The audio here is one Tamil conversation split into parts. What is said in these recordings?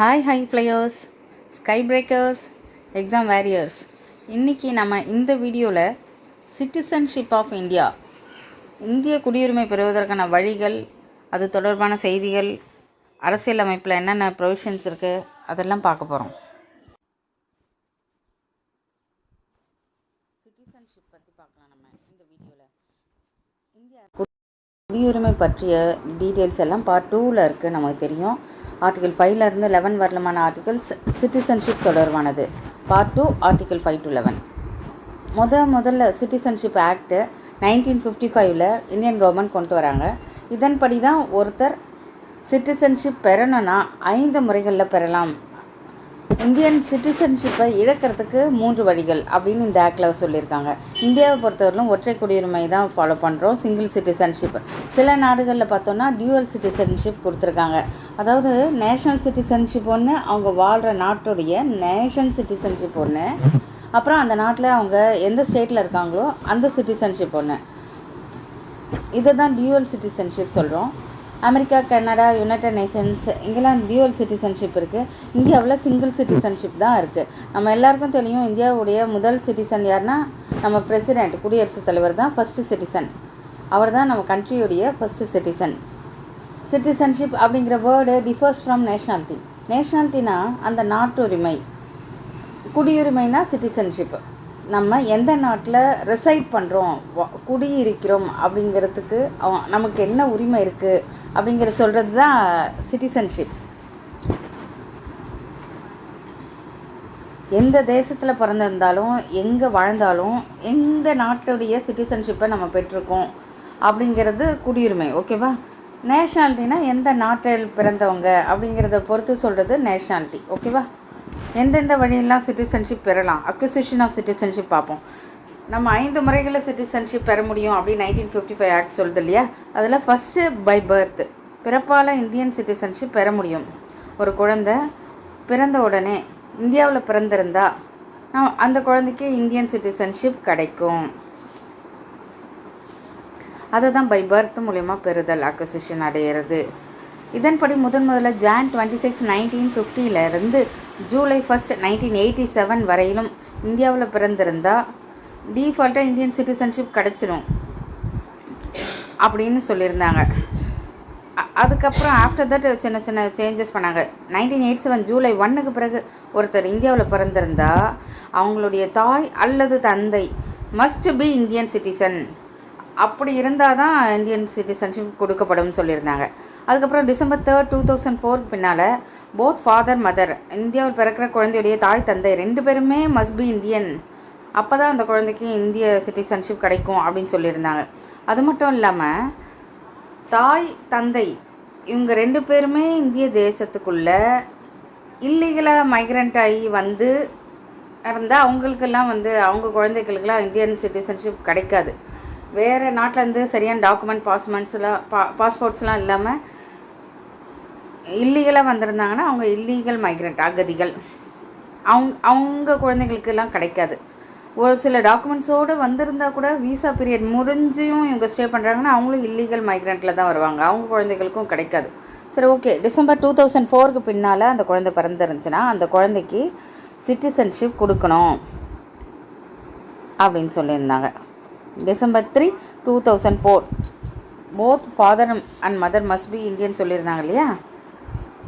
Hi flyers, sky breakers, exam warriors. இன்றைக்கி நம்ம இந்த வீடியோவில் சிட்டிசன்ஷிப் ஆஃப் இந்தியா, இந்திய குடியுரிமை பெறுவதற்கான வழிகள், அது தொடர்பான செய்திகள், அரசியல் அமைப்பில் என்னென்ன ப்ரொவிஷன்ஸ் இருக்குது, அதெல்லாம் பார்க்க போகிறோம். சிட்டிசன்ஷிப் பற்றி பார்க்கலாம் நம்ம இந்த வீடியோவில். இந்தியா குடியுரிமை பற்றிய டீட்டெயில்ஸ் எல்லாம் பார்ட் 2ல் இருக்குது. நமக்கு தெரியும். ஆர்டிகல் 5லேருந்து 11 வரலமான ஆர்டிகல்ஸ் சிட்டிசன்ஷிப் தொடர்பானது. Part 2 article 5 to 11. முதல்ல சிட்டிசன்ஷிப் ஆக்ட் 1955 இந்தியன் கவர்மெண்ட் கொண்டு வராங்க. இதன்படி தான் ஒருத்தர் சிட்டிசன்ஷிப் பெறணும்னா 5 முறைகளில் பெறலாம். இந்தியன் சிட்டிசன்ஷிப்பை இழக்கிறதுக்கு 3 வழிகள் அப்படின்னு இந்த ஆக்டில் சொல்லியிருக்காங்க. இந்தியாவை பொறுத்தவரையிலும் ஒற்றை குடியுரிமை தான் ஃபாலோ பண்ணுறோம், சிங்கிள் சிட்டிசன்ஷிப். சில நாடுகளில் பார்த்தோன்னா டியூவல் சிட்டிசன்ஷிப் கொடுத்துருக்காங்க. அதாவது நேஷ்னல் சிட்டிசன்ஷிப் ஒன்று, அவங்க வாழ்கிற நாட்டுடைய நேஷன் சிட்டிசன்ஷிப் ஒன்று, அப்புறம் அந்த நாட்டில் அவங்க எந்த ஸ்டேட்டில் இருக்காங்களோ அந்த சிட்டிசன்ஷிப் ஒன்று. இதை தான் டியூவல் சிட்டிசன்ஷிப் சொல்கிறோம். அமெரிக்கா, கனடா, யுனைடெட் நேஷன்ஸ் இங்கெல்லாம் டியூவல் சிட்டிசன்ஷிப் இருக்குது. இந்தியாவில் சிங்கிள் சிட்டிசன்ஷிப் தான் இருக்குது. நம்ம எல்லாருக்கும் தெரியும், இந்தியாவுடைய முதல் சிட்டிசன் யாருன்னா நம்ம பிரசிடெண்ட், குடியரசுத் தலைவர் தான் ஃபஸ்ட்டு சிட்டிசன். அவர் தான் நம்ம கண்ட்ரியுடைய ஃபஸ்ட்டு சிட்டிசன். சிட்டிசன்ஷிப் அப்படிங்கிற வேர்டு டிஃபர்ஸ் ஃப்ரம் நேஷ்னாலிட்டி. நேஷ்னாலிட்டினா அந்த நாட்டுரிமை, குடியுரிமைனா சிட்டிசன்ஷிப். நம்ம எந்த நாட்டில் ரெசைட் பண்ணுறோம், குடியிருக்கிறோம் அப்படிங்கிறதுக்கு நமக்கு என்ன உரிமை இருக்குது அப்படிங்கிற சொல்கிறது தான் சிட்டிசன்ஷிப். எந்த தேசத்தில் பிறந்திருந்தாலும், எங்கே வாழ்ந்தாலும், எந்த நாட்டுடைய சிட்டிசன்ஷிப்பை நம்ம பெற்றிருக்கோம் அப்படிங்கிறது குடியுரிமை. ஓகேவா? நேஷ்னாலிட்டினா எந்த நாட்டில் பிறந்தவங்க அப்படிங்கிறத பொறுத்து சொல்கிறது நேஷ்னாலிட்டி. ஓகேவா? எந்தெந்த வழியெல்லாம் சிட்டிசன்ஷிப் பெறலாம், அக்விசிஷன் ஆஃப் சிட்டிசன்ஷிப் பார்ப்போம். நம்ம 5 முறைகளில் சிட்டிசன்ஷிப் பெற முடியும் அப்படின்னு 1955 ஆக்ட் சொல்லுது இல்லையா? அதில் ஃபஸ்ட்டு பை பர்த், பிறப்பால் இந்தியன் சிட்டிசன்ஷிப் பெற முடியும். ஒரு குழந்தை பிறந்த உடனே இந்தியாவில் பிறந்திருந்தா அந்த குழந்தைக்கு இந்தியன் சிட்டிசன்ஷிப் கிடைக்கும். அதை தான் பை பர்த் மூலயமா பெறுதல், அக்விசிஷன் அடையிறது. இதன்படி முதல்ல ஜான் 26, 1950 ஜூலை 1, 1987 வரையிலும் இந்தியாவில் பிறந்திருந்தால் டீஃபால்ட்டாக இந்தியன் சிட்டிசன்ஷிப் கிடச்சிடும் அப்படின்னு சொல்லியிருந்தாங்க. அதுக்கப்புறம் ஆஃப்டர் தட் சின்ன சின்ன சேஞ்சஸ் பண்ணாங்க. 1987 ஜூலை 1க்கு பிறகு ஒருத்தர் இந்தியாவில் பிறந்திருந்தால் அவங்களுடைய தாய் அல்லது தந்தை மஸ்ட் பி இந்தியன் சிட்டிசன். அப்படி இருந்தால் தான் இந்தியன் சிட்டிசன்ஷிப் கொடுக்கப்படும் சொல்லியிருந்தாங்க. அதுக்கப்புறம் டிசம்பர் 3, 2004 பின்னால் போத் ஃபாதர் மதர், இந்தியாவில் பிறக்கிற குழந்தையுடைய தாய் தந்தை 2 பேருமே மஸ்ட் பி இந்தியன். அப்போ தான் அந்த குழந்தைக்கு இந்திய சிட்டிசன்ஷிப் கிடைக்கும் அப்படின்னு சொல்லியிருந்தாங்க. அது மட்டும் இல்லாமல் தாய் தந்தை இவங்க 2 பேருமே இந்திய தேசத்துக்குள்ளே இல்லீகலாக மைக்ரண்ட் ஆகி வந்து இருந்தால் அவங்களுக்கெல்லாம் அவங்க குழந்தைகளுக்கெல்லாம் இந்தியன் சிட்டிசன்ஷிப் கிடைக்காது. வேறு நாட்டிலேருந்து சரியான டாக்குமெண்ட், பாஸ்போர்ட்ஸ்லாம் இல்லாமல் இல்லீகலாக வந்திருந்தாங்கன்னா அவங்க இல்லீகல் மைக்ரண்ட், அகதிகள். அவங்க குழந்தைகளுக்கெல்லாம் கிடைக்காது. ஒரு சில டாக்குமெண்ட்ஸோடு வந்திருந்தால் கூட விசா பீரியட் முடிஞ்சும் இவங்க ஸ்டே பண்ணுறாங்கன்னா அவங்களும் இல்லீகல் மைக்ரண்ட்டில் தான் வருவாங்க. அவங்க குழந்தைகளுக்கும் கிடைக்காது. சரி, ஓகே. டிசம்பர் 2004க்கு பின்னால் அந்த குழந்தை பிறந்திருந்துச்சுன்னா அந்த குழந்தைக்கு சிட்டிசன்ஷிப் கொடுக்கணும் அப்படின்னு சொல்லியிருந்தாங்க. December 3, 2004 both father and mother must be Indian சொல்லியிருந்தாங்க இல்லையா?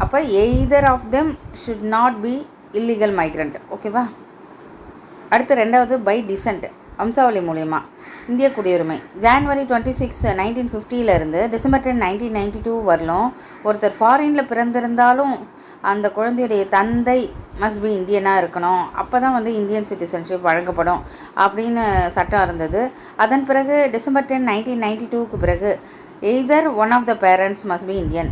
அப்போ either of them should not be illegal migrant. ஓகேவா? அடுத்து 2வது பை டிசென்ட், வம்சாவளி மூலயமா இந்திய குடியுரிமை. ஜான்வரி 26, 1950 டிசம்பர் 10, 1992 வரலும் ஒருத்தர் ஃபாரினில் பிறந்திருந்தாலும் அந்த குழந்தையுடைய தந்தை மஸ்ட் பி இந்தியனாக இருக்கணும். அப்போ தான் இந்தியன் சிட்டிசன்ஷிப் வழங்கப்படும் அப்படின்னு சட்டம் இருந்தது. அதன் பிறகு டிசம்பர் 10, 1992க்கு பிறகு either one of the parents must be Indian.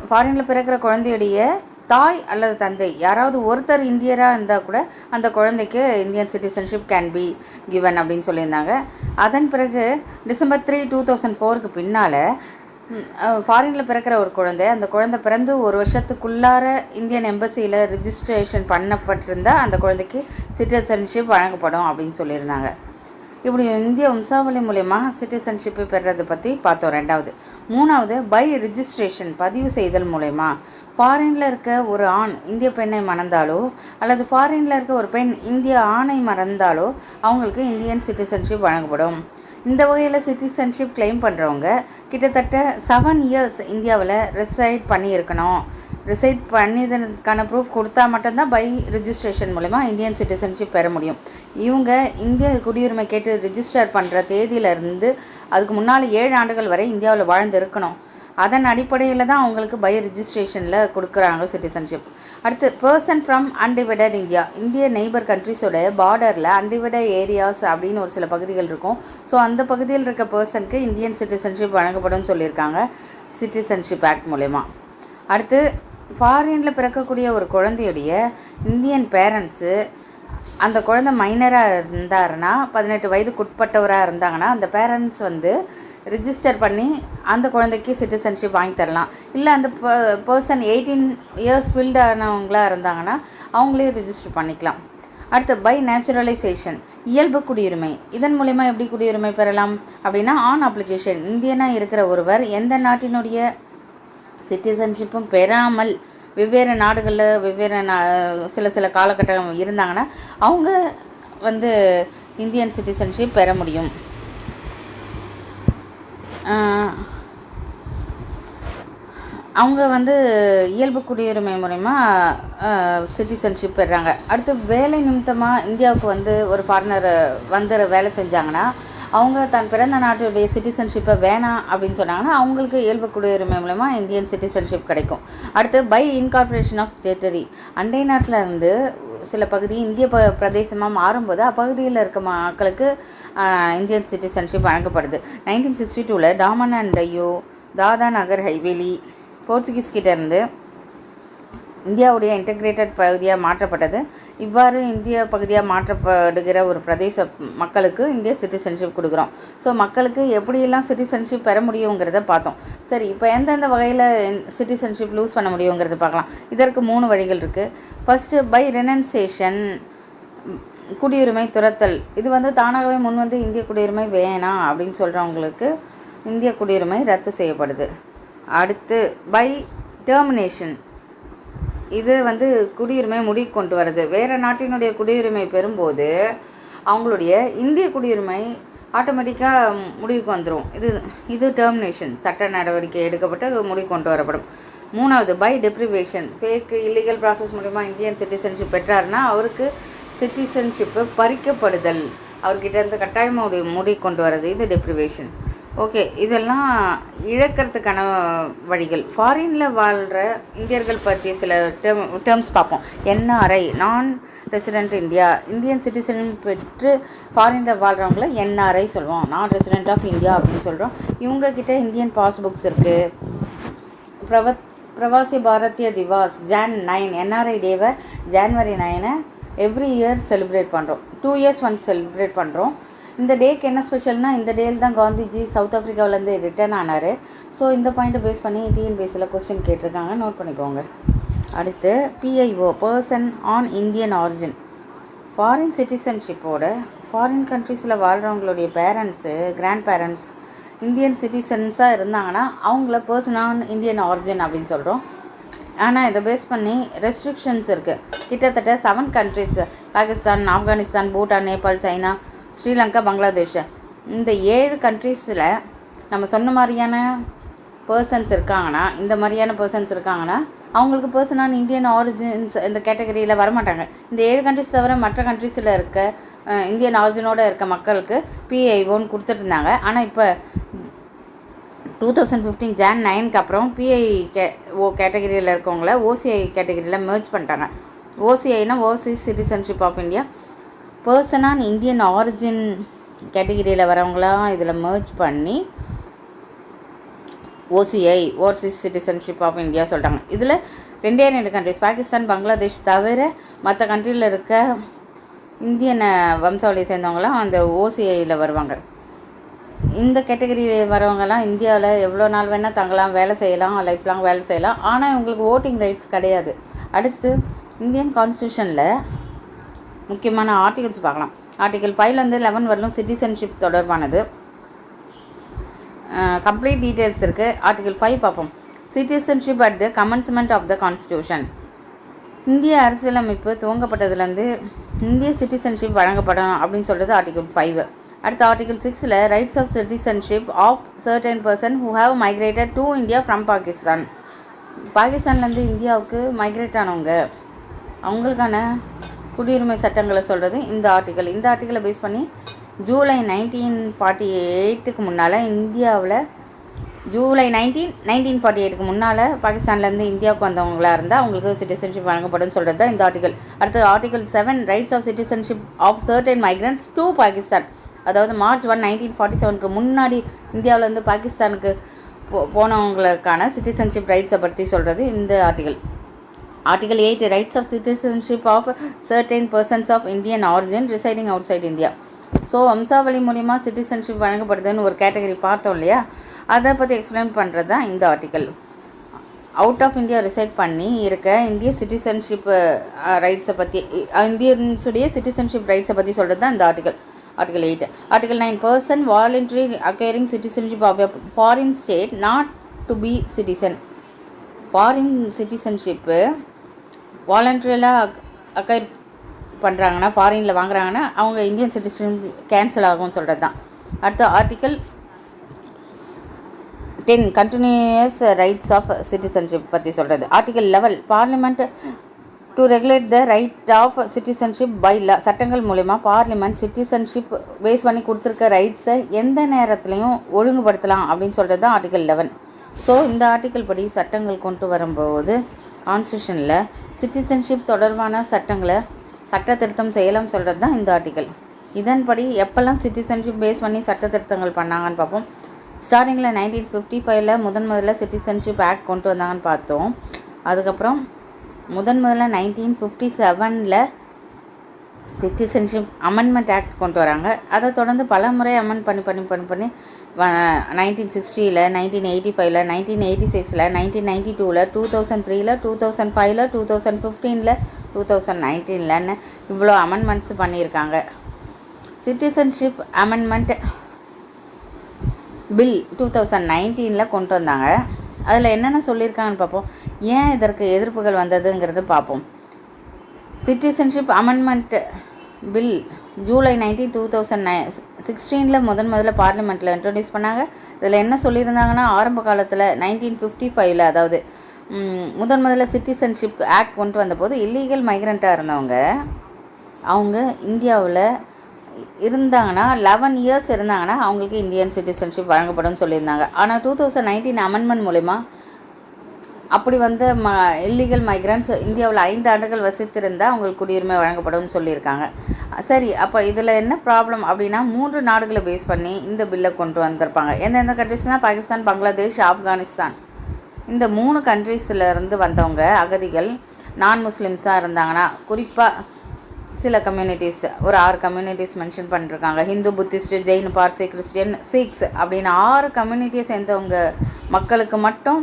ஃபாரினில் பிறக்கிற குழந்தையுடைய தாய் அல்லது தந்தை யாராவது ஒருத்தர் இந்தியராக இருந்தால் கூட அந்த குழந்தைக்கு Indian citizenship can be given அப்படின்னு சொல்லியிருந்தாங்க. அதன் பிறகு டிசம்பர் 3, 2004க்கு பின்னால் ஃபாரினில் பிறக்கிற ஒரு குழந்தை, அந்த குழந்தை பிறந்து 1 வருஷத்துக்குள்ளார இந்தியன் எம்பசியில் ரிஜிஸ்ட்ரேஷன் பண்ணப்பட்டிருந்தால் அந்த குழந்தைக்கு சிட்டிசன்ஷிப் வழங்கப்படும் அப்படின்னு சொல்லியிருந்தாங்க. இப்படி இந்திய வம்சாவளி மூலயமா சிட்டிசன்ஷிப்பு பெறுறது பற்றி பார்த்தோம். ரெண்டாவது. மூணாவது, பை ரிஜிஸ்ட்ரேஷன், பதிவு செய்தல் மூலயமா. ஃபாரினில் இருக்க ஒரு ஆண் இந்திய பெண்ணை மணந்தாலோ அல்லது ஃபாரினில் இருக்க ஒரு பெண் இந்திய ஆணை மறந்தாலோ அவங்களுக்கு இந்தியன் சிட்டிசன்ஷிப் வழங்கப்படும். இந்த வகையில் சிட்டிசன்ஷிப் கிளைம் பண்ணுறவங்க கிட்டத்தட்ட 7 இயர்ஸ் இந்தியாவில் ரிசைட் பண்ணியிருக்கணும். ரிசைட் பண்ணியதற்கான ப்ரூஃப் கொடுத்தா மட்டும்தான் பை ரிஜிஸ்ட்ரேஷன் மூலமா இந்தியன் சிட்டிசன்ஷிப் பெற முடியும். இவங்க இந்திய குடியுரிமை கேட்டு ரிஜிஸ்டர் பண்ணுற தேதியிலேருந்து அதுக்கு முன்னால் 7 ஆண்டுகள் வரை இந்தியாவில் வாழ்ந்து இருக்கணும். அதன் அடிப்படையில் தான் அவங்களுக்கு பை ரிஜிஸ்ட்ரேஷனில் கொடுக்குறாங்க சிட்டிசன்ஷிப். அடுத்து, பர்சன் ஃப்ரம் அன்டிவைடட் இந்தியா. இந்திய நெய்பர் கண்ட்ரிஸோட பார்டரில் அன்டிவைடட் ஏரியாஸ் அப்படின்னு ஒரு சில பகுதிகள் இருக்கும். ஸோ அந்த பகுதியில் இருக்க பர்சனுக்கு இந்தியன் சிட்டிசன்ஷிப் வழங்கப்படும் சொல்லியிருக்காங்க சிட்டிசன்ஷிப் ஆக்ட் மூலமா. அடுத்து, ஃபாரினில் பிறக்கக்கூடிய ஒரு குழந்தையுடைய இந்தியன் பேரண்ட்ஸு அந்த குழந்தை மைனராக இருந்தாருன்னா 18 வயதுக்குட்பட்டவராக இருந்தாங்கன்னா அந்த பேரண்ட்ஸ் ரிஜிஸ்டர் பண்ணி அந்த குழந்தைக்கு சிட்டிசன்ஷிப் வாங்கி தரலாம். இல்லை அந்த பர்சன் 18 இயர்ஸ் ஃபில்டு ஆனவங்களாக இருந்தாங்கன்னா அவங்களே ரிஜிஸ்டர் பண்ணிக்கலாம். அடுத்து, பை நேச்சுரலைசேஷன், இயல்பு குடியுரிமை. இதன் மூலயமா எப்படி குடியுரிமை பெறலாம் அப்படின்னா, ஆன் அப்ளிகேஷன், இந்தியனாக இருக்கிற ஒருவர் எந்த நாட்டினுடைய சிட்டிசன்ஷிப்பும் பெறாமல் வெவ்வேறு நாடுகளில் வெவ்வேறு சில காலகட்டம் இருந்தாங்கன்னா அவங்க இந்தியன் சிட்டிசன்ஷிப் பெற முடியும். அவங்க இயல்பு குடியுரிமை மூலமா சிட்டிசன்ஷிப் பெறாங்க. அடுத்து, வேலை நிமித்தமாக இந்தியாவுக்கு ஒரு ஃபாரினர் வேலை செஞ்சாங்கன்னா அவங்க தன் பிறந்த நாட்டுடைய சிட்டிசன்ஷிப்பை வேணாம் அப்படின்னு சொன்னாங்கன்னா அவங்களுக்கு இயல்பு குடியுரிமை மூலமா இந்தியன் சிட்டிசன்ஷிப் கிடைக்கும். அடுத்து, பை இன்கார்பரேஷன் ஆஃப் டெரிட்டரி, அண்டை நாட்டில் இருந்து சில பகுதி இந்திய பிரதேசமாக மாறும்போது அப்பகுதியில் இருக்க மக்களுக்கு இந்தியன் சிட்டிசன்ஷிப் வழங்கப்படுது. 1962 டாமன் அண்ட் டையூ, தாதா நகர் ஹைவேலி போர்ச்சுகீஸ் கிட்டேருந்து இந்தியாவுடைய இன்டெகிரேட்டட் பகுதியாக மாற்றப்பட்டது. இவ்வாறு இந்திய பகுதியாக மாற்றப்படுகிற ஒரு பிரதேச மக்களுக்கு இந்திய சிட்டிசன்ஷிப் கொடுக்குறோம். ஸோ மக்களுக்கு எப்படியெல்லாம் சிட்டிசன்ஷிப் பெற முடியுங்கிறத பார்த்தோம். சரி, இப்போ எந்தெந்த வகையில் சிட்டிசன்ஷிப் லூஸ் பண்ண முடியுங்கிறத பார்க்கலாம். இதற்கு 3 வழிகள் இருக்குது. ஃபஸ்ட்டு, பை ரெனன்சேஷன், குடியுரிமை துரத்தல். இது தானாகவே முன் இந்திய குடியுரிமை வேணாம் அப்படின்னு சொல்கிறவங்களுக்கு இந்திய குடியுரிமை ரத்து செய்யப்படுது. அடுத்து, பை டெர்மினேஷன், இது குடியுரிமை முடிவு கொண்டு வருது. வேறு நாட்டினுடைய குடியுரிமை பெறும்போது அவங்களுடைய இந்திய குடியுரிமை ஆட்டோமேட்டிக்காக முடிவுக்கு வந்துடும். இது டெர்மினேஷன், சட்ட நடவடிக்கை எடுக்கப்பட்டு முடிவு கொண்டு வரப்படும். 3வது, by deprivation, fake illegal process மூலிமா இந்தியன் சிட்டிசன்ஷிப் பெற்றாருன்னா அவருக்கு சிட்டிசன்ஷிப்பு பறிக்கப்படுதல், அவர்கிட்ட இருந்து கட்டாயமாக முடிவு கொண்டு வர்றது, இது டெப்ரிவேஷன். ஓகே, இதெல்லாம் இழக்கிறதுக்கான வழிகள். ஃபாரினில் வாழ்கிற இந்தியர்கள் பற்றிய சில டேர்ம்ஸ் பார்ப்போம். என்ஆர்ஐ, நான் ரெசிடென்ட் இந்தியா, இந்தியன் சிட்டிசன் பெற்று ஃபாரினில் வாழ்கிறவங்கள என்ஆர்ஐ சொல்லுவோம். நான் ரெசிடென்ட் ஆஃப் இந்தியா அப்படின்னு சொல்கிறோம். இவங்கக்கிட்ட இந்தியன் பாஸ்புக்ஸ் இருக்குது. பிரவாசி பாரதிய திவாஸ் ஜான் 9, என்ஆர்ஐ டேவை ஜான்வரி 9 எவ்ரி இயர் செலிப்ரேட் பண்ணுறோம். 2 years ஒன்ஸ் செலிப்ரேட் பண்ணுறோம். இந்த டேக்கு என்ன ஸ்பெஷல்னால், இந்த டேயில் தான் காந்திஜி சவுத் ஆஃப்ரிக்காவிலேருந்து ரிட்டர்ன் ஆனார். ஸோ இந்த பாயிண்ட்டை பேஸ் பண்ணி டிஎன்பிஎஸ்சியில் கொஸ்டின் கேட்டிருக்காங்க, நோட் பண்ணிக்கோங்க. அடுத்து, PIO, person on Indian origin. Foreign சிட்டிசன்ஷிப்போட ஃபாரின் கண்ட்ரீஸில் வாழ்கிறவங்களுடைய பேரண்ட்ஸு, கிராண்ட் பேரண்ட்ஸ் இந்தியன் சிட்டிசன்ஸாக இருந்தாங்கன்னா அவங்கள பர்சன் ஆன் இந்தியன் ஆரிஜின் அப்படின்னு சொல்கிறோம். ஆனால் இதை பேஸ் பண்ணி ரெஸ்ட்ரிக்ஷன்ஸ் இருக்குது. கிட்டத்தட்ட 7 கண்ட்ரிஸ், பாகிஸ்தான், ஆப்கானிஸ்தான், பூட்டான், நேபாள், சைனா, ஸ்ரீலங்கா, பங்களாதேஷ், இந்த 7 கண்ட்ரீஸில் நம்ம சொன்ன மாதிரியான பர்சன்ஸ் இருக்காங்கன்னா அவங்களுக்கு பர்சன் ஆன் இந்தியன் ஆரிஜின்ஸ் இந்த கேட்டகரியில் வரமாட்டாங்க. இந்த 7 கண்ட்ரிஸ் தவிர மற்ற கண்ட்ரீஸில் இருக்க இந்தியன் ஆரிஜினோடு இருக்க மக்களுக்கு பிஐஓன்னு கொடுத்துட்டு இருந்தாங்க. ஆனால் இப்போ 2015 ஜான் 9க்கு அப்புறம் பிஐஓ கேட்டகரியில் இருக்கவங்கள ஓசிஐ கேட்டகரியில் மெர்ஜ் பண்ணிட்டாங்க. ஓசிஐனா overseas citizenship of India, person on Indian origin கேட்டகிரியில் வரவங்களாம் இதில் மெர்ஜ் பண்ணி OCI overseas citizenship of India சொல்லிட்டாங்க. இதில் 2 கண்ட்ரிஸ், பாகிஸ்தான், பங்களாதேஷ் தவிர மற்ற கண்ட்ரியில் இருக்க இந்தியன் வம்சாவளியை சேர்ந்தவங்களாம் அந்த ஓசிஐயில் வருவாங்க. இந்த கேட்டகரியில் வரவங்கலாம் இந்தியாவில் எவ்வளோ நாள் வேணால் தங்கலாம், வேலை செய்யலாம், லைஃப் லாங் வேலை செய்யலாம். ஆனால் இவங்களுக்கு ஓட்டிங் ரைட்ஸ் கிடையாது. அடுத்து, இந்தியன் கான்ஸ்டியூஷனில் முக்கியமான ஆர்டிகல்ஸ் பார்க்கலாம். ஆர்டிகல் 5லேருந்து 11 வரலும் சிட்டிசன்ஷிப் தொடர்பானது. கம்ப்ளீட் டீட்டெயில்ஸ் இருக்குது. ஆர்டிகல் 5 பார்ப்போம். Citizenship at the commencement of the constitution. இந்திய அரசியலமைப்பு துவங்கப்பட்டதுலேருந்து இந்திய சிட்டிசன்ஷிப் வழங்கப்படும் அப்படின்னு சொல்கிறது ஆர்டிகல் 5. அடுத்த ஆர்டிகல் 6ல் rights of citizenship of certain person who have migrated to India from Pakistan. பாகிஸ்தான்லேருந்து இந்தியாவுக்கு மைக்ரேட் ஆனவங்க அவங்களுக்கான குடியுரிமை சட்டங்களை சொல்கிறது இந்த ஆர்டிக்கல். இந்த ஆர்டிக்கலை பேஸ் பண்ணி ஜூலை 1948க்கு முன்னால் இந்தியாவில் ஜூலை 1948க்கு முன்னால் பாகிஸ்தான்லேருந்து இந்தியாவுக்கு வந்தவங்களாக இருந்தால் அவங்களுக்கு சிட்டிசன்ஷிப் வழங்கப்படும் சொல்கிறது தான் இந்த ஆர்டிக்கல். அடுத்து article 7 rights of citizenship of certain migrants to Pakistan. அதாவது மார்ச் 1, 1947க்கு முன்னாடி இந்தியாவிலேருந்து பாகிஸ்தானுக்கு போனவங்களுக்கான சிட்டிசன்ஷிப் ரைட்ஸை பற்றி சொல்கிறது இந்த article. Article 8 rights of citizenship of certain persons of Indian origin residing outside India. So வம்சாவளி மூலிமா சிட்டிசன்ஷிப் வழங்கப்படுதுன்னு ஒரு கேட்டகரி பார்த்தோம் இல்லையா, அதை பற்றி எக்ஸ்பிளைன் பண்ணுறது தான் இந்த article. Out of India reside பண்ணி இருக்க இந்திய சிட்டிசன்ஷிப் ரைட்ஸை பற்றி இந்தியன்ஸுடைய சிட்டிசன்ஷிப் ரைட்ஸை பற்றி சொல்கிறது தான் இந்த article. Article 8. Article 9 person voluntary acquiring citizenship of a foreign state not to be citizen. Foreign citizenship வாலண்டரியலாக அக்வயர் பண்ணுறாங்கன்னா ஃபாரினில் வாங்குறாங்கன்னா அவங்க இந்தியன் சிட்டிசன் கேன்சல் ஆகும்னு சொல்கிறது தான். அடுத்த article 10 continues rights of citizenship பற்றி சொல்கிறது. Article 11 parliament to regulate the right of citizenship by law. சட்டங்கள் மூலிமா பார்லிமெண்ட் சிட்டிசன்ஷிப் பேஸ் பண்ணி கொடுத்துருக்க ரைட்ஸை எந்த நேரத்துலையும் ஒழுங்குபடுத்தலாம் அப்படின்னு சொல்கிறது தான் ஆர்டிகல் 11. ஸோ இந்த ஆர்டிக்கல் படி சட்டங்கள் கொண்டு வரும்போது கான்ஸ்டியூஷனில் சிட்டிசன்ஷிப் தொடர்பான சட்டங்களை சட்ட திருத்தம் செய்யலாம் சொல்கிறது தான் இந்த ஆர்டிக்கல். இதன்படி எப்போல்லாம் சிட்டிசன்ஷிப் பேஸ் பண்ணி சட்ட திருத்தங்கள் பண்ணாங்கன்னு பார்ப்போம். ஸ்டார்டிங்கில் 1955ல் முதல்ல சிட்டிசன்ஷிப் ஆக்ட் கொண்டு வந்தாங்கன்னு பார்த்தோம். அதுக்கப்புறம் முதல்ல 1957ல் சிட்டிசன்ஷிப் அமெண்ட்மெண்ட் ஆக்ட் கொண்டு வராங்க. அதை தொடர்ந்து பல முறை அமெண்ட் பண்ணி 1960ல் 1985ல் 1986ல் 1992ல் 2003ல் 2005ல் 2015ல் 2019ன்னு இவ்வளோ அமெண்ட்மெண்ட்ஸ் பண்ணியிருக்காங்க. சிட்டிசன்ஷிப் அமெண்ட்மெண்ட் பில் 2019ல் கொண்டு வந்தாங்க. அதில் என்னென்ன சொல்லியிருக்காங்கன்னு பார்ப்போம். ஏன் இதற்கு எதிர்ப்புகள் வந்ததுங்கிறது பார்ப்போம். சிட்டிசன்ஷிப் அமெண்ட்மெண்ட் பில் ஜூலை 19, 2016ல் முதல்ல பார்லிமெண்ட்டில் இன்ட்ரடியூஸ் பண்ணாங்க. இதில் என்ன சொல்லியிருந்தாங்கன்னா ஆரம்ப காலத்தில் 1955ல் அதாவது முதல்ல சிட்டிசன்ஷிப் ஆக்ட் கொண்டு வந்தபோது இல்லீகல் மைக்ரண்ட்டாக இருந்தவங்க அவங்க இந்தியாவில் இருந்தாங்கன்னா 11 இயர்ஸ் இருந்தாங்கன்னா அவங்களுக்கு இந்தியன் சிட்டிசன்ஷிப் வழங்கப்படும் சொல்லியிருந்தாங்க. ஆனால் 2019 அமெண்ட்மெண்ட் மூலிமா அப்படி வந்து இல்லீகல் மைக்ரண்ட்ஸ் இந்தியாவில் 5 ஆண்டுகள் வசித்திருந்தால் அவங்களுக்கு குடியுரிமை வழங்கப்படும் சொல்லியிருக்காங்க. சரி, அப்போ இதில் என்ன ப்ராப்ளம் அப்படின்னா 3 நாடுகளை பேஸ் பண்ணி இந்த பில்லை கொண்டு வந்திருப்பாங்க. எந்தெந்த கண்ட்ரிஸ்னால் பாகிஸ்தான், பங்களாதேஷ், ஆப்கானிஸ்தான். இந்த 3 கண்ட்ரீஸில் வந்தவங்க அகதிகள் நான் முஸ்லிம்ஸாக இருந்தாங்கன்னா குறிப்பாக சில கம்யூனிட்டிஸ் ஒரு 6 கம்யூனிட்டிஸ் மென்ஷன் பண்ணிருக்காங்க. Hindu, Buddhist, Jain, Parsi, Christian, six அப்படின்னு 6 கம்யூனிட்டியை சேர்ந்தவங்க மக்களுக்கு மட்டும்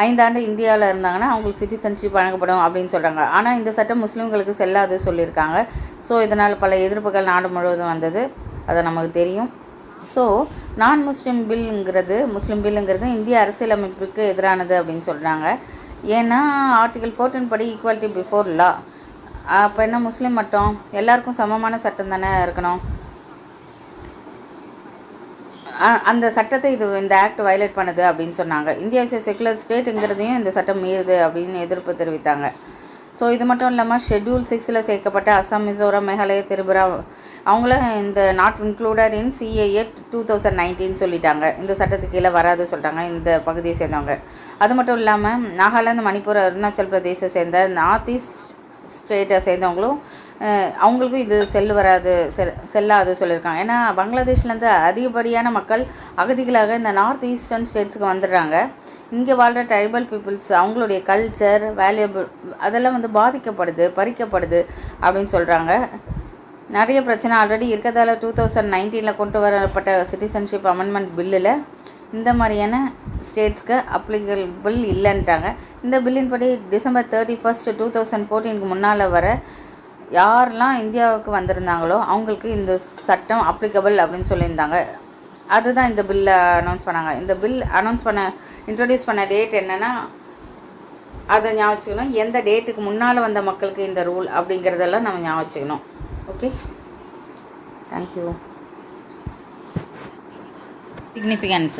5 ஆண்டு இந்தியாவில் இருந்தாங்கன்னா அவங்களுக்கு சிட்டிசன்ஷிப் வழங்கப்படும் அப்படின்னு சொல்கிறாங்க. ஆனால் இந்த சட்டம் முஸ்லீம்களுக்கு செல்லாது சொல்லியிருக்காங்க. ஸோ இதனால் பல எதிர்ப்புகள் நாடு முழுவதும் வந்தது, அது நமக்கு தெரியும். ஸோ நான் முஸ்லீம் பில்லுங்கிறது இந்திய அரசியலமைப்புக்கு எதிரானது அப்படின்னு சொல்கிறாங்க. ஏன்னா ஆர்டிகல் 14 படி ஈக்குவாலிட்டி பிஃபோர் லா. அப்போ என்ன முஸ்லீம் மட்டும் எல்லாருக்கும் சமமான சட்டம் தானே இருக்கணும். அந்த சட்டத்தை இந்த ஆக்ட் வயலேட் பண்ணுது அப்படின்னு சொன்னாங்க. இந்தியா இஸ் செக்குலர் ஸ்டேட்டுங்கிறதையும் இந்த சட்டம் மீறுது அப்படின்னு எதிர்ப்பு தெரிவித்தாங்க. ஸோ இது மட்டும் இல்லாமல் ஷெட்யூல் 6ல் சேர்க்கப்பட்ட அசாம், மிசோரம், மேகாலயா, திரிபுரா அவங்கள இந்த நாட் இன்க்ளூடட் இன் CAA 2019 சொல்லிட்டாங்க. இந்த சட்டத்துக்கு கீழே வராது சொல்லிட்டாங்க இந்த பகுதியை சேர்ந்தவங்க. அது மட்டும் இல்லாமல் நாகாலாந்து, மணிப்பூர், அருணாச்சல் பிரதேசை சேர்ந்த நார்த் ஈஸ்ட் ஸ்டேட்டை சேர்ந்தவங்களும் அவங்களுக்கும் இது செல்லாது சொல்லியிருக்காங்க. ஏன்னா பங்களாதேஷ்லேருந்து அதிகப்படியான மக்கள் அகதிகளாக இந்த நார்த் ஈஸ்டர்ன் ஸ்டேட்ஸுக்கு வந்துடுறாங்க. இங்கே வாழ்கிற ட்ரைபல் பீப்புள்ஸ் அவங்களுடைய கல்ச்சர் வேல்யூபிள் அதெல்லாம் பறிக்கப்படுது அப்படின்னு சொல்கிறாங்க. நிறைய பிரச்சனை ஆல்ரெடி இருக்கிறதால 2019 கொண்டு வரப்பட்ட சிட்டிசன்ஷிப் அமெண்ட்மெண்ட் பில்லில் இந்த மாதிரியான ஸ்டேட்ஸ்க்கு அப்ளிகபிள் இல்லைன்ட்டாங்க. இந்த பில்லின் படி டிசம்பர் 31, 2014 முன்னால் வர யாரெல்லாம் இந்தியாவுக்கு வந்திருந்தாங்களோ அவங்களுக்கு இந்த சட்டம் அப்ளிகபிள் அப்படின்னு சொல்லியிருந்தாங்க. அதுதான் இந்த பில்லை அனௌன்ஸ் பண்ணாங்க. இந்த பில் இன்ட்ரடியூஸ் பண்ண டேட் என்னென்னா அதை ஞாபகம் வச்சுக்கணும். எந்த டேட்டுக்கு முன்னால் வந்த மக்களுக்கு இந்த ரூல் அப்படிங்கிறதெல்லாம் நம்ம ஞாபகம் வச்சுக்கணும். Okay, thank you. சிக்னிஃபிகன்ஸ்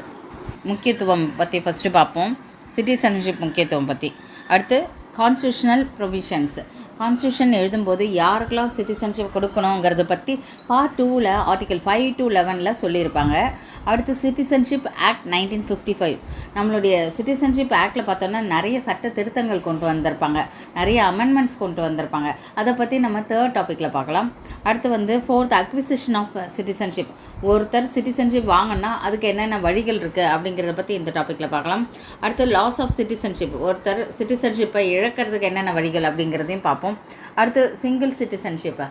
முக்கியத்துவம் பற்றி ஃபஸ்ட்டு பார்ப்போம். சிட்டிசன்ஷிப் முக்கியத்துவம் பற்றி. அடுத்து கான்ஸ்டியூஷனல் ப்ரொவிஷன்ஸ். கான்ஸ்டியூஷன் எழுதும்போது யாருக்கெல்லாம் சிட்டிசன்ஷிப் கொடுக்கணுங்கிறத பற்றி பார்ட் 2ல் ஆர்டிகல் 5 to 11 சொல்லியிருப்பாங்க. அடுத்து சிட்டிசன்ஷிப் ஆக்ட் 1955. நம்மளுடைய சிட்டிசன்ஷிப் ஆக்டில் பார்த்தோன்னா நிறைய சட்ட திருத்தங்கள் கொண்டு வந்திருப்பாங்க, நிறைய அமெண்ட்மெண்ட்ஸ் கொண்டு வந்திருப்பாங்க. அதை பற்றி நம்ம 3rd டாப்பிக்கில் பார்க்கலாம். அடுத்து 4th அக்விசிஷன் ஆஃப் சிட்டிசன்ஷிப். ஒருத்தர் சிட்டிசன்ஷிப் வாங்கினா அதுக்கு என்னென்ன வழிகள் இருக்குது அப்படிங்கிறத பற்றி இந்த டாப்பிக்கில் பார்க்கலாம். அடுத்து லாஸ் ஆஃப் சிட்டிசன்ஷிப். ஒருத்தர் சிட்டிசன்ஷிப்பை இழக்கிறதுக்கு என்னென்ன வழிகள் அப்படிங்கிறதையும் பார்ப்போம். அடுத்து சிங்கிள் சிட்டிசன்ஷிப்.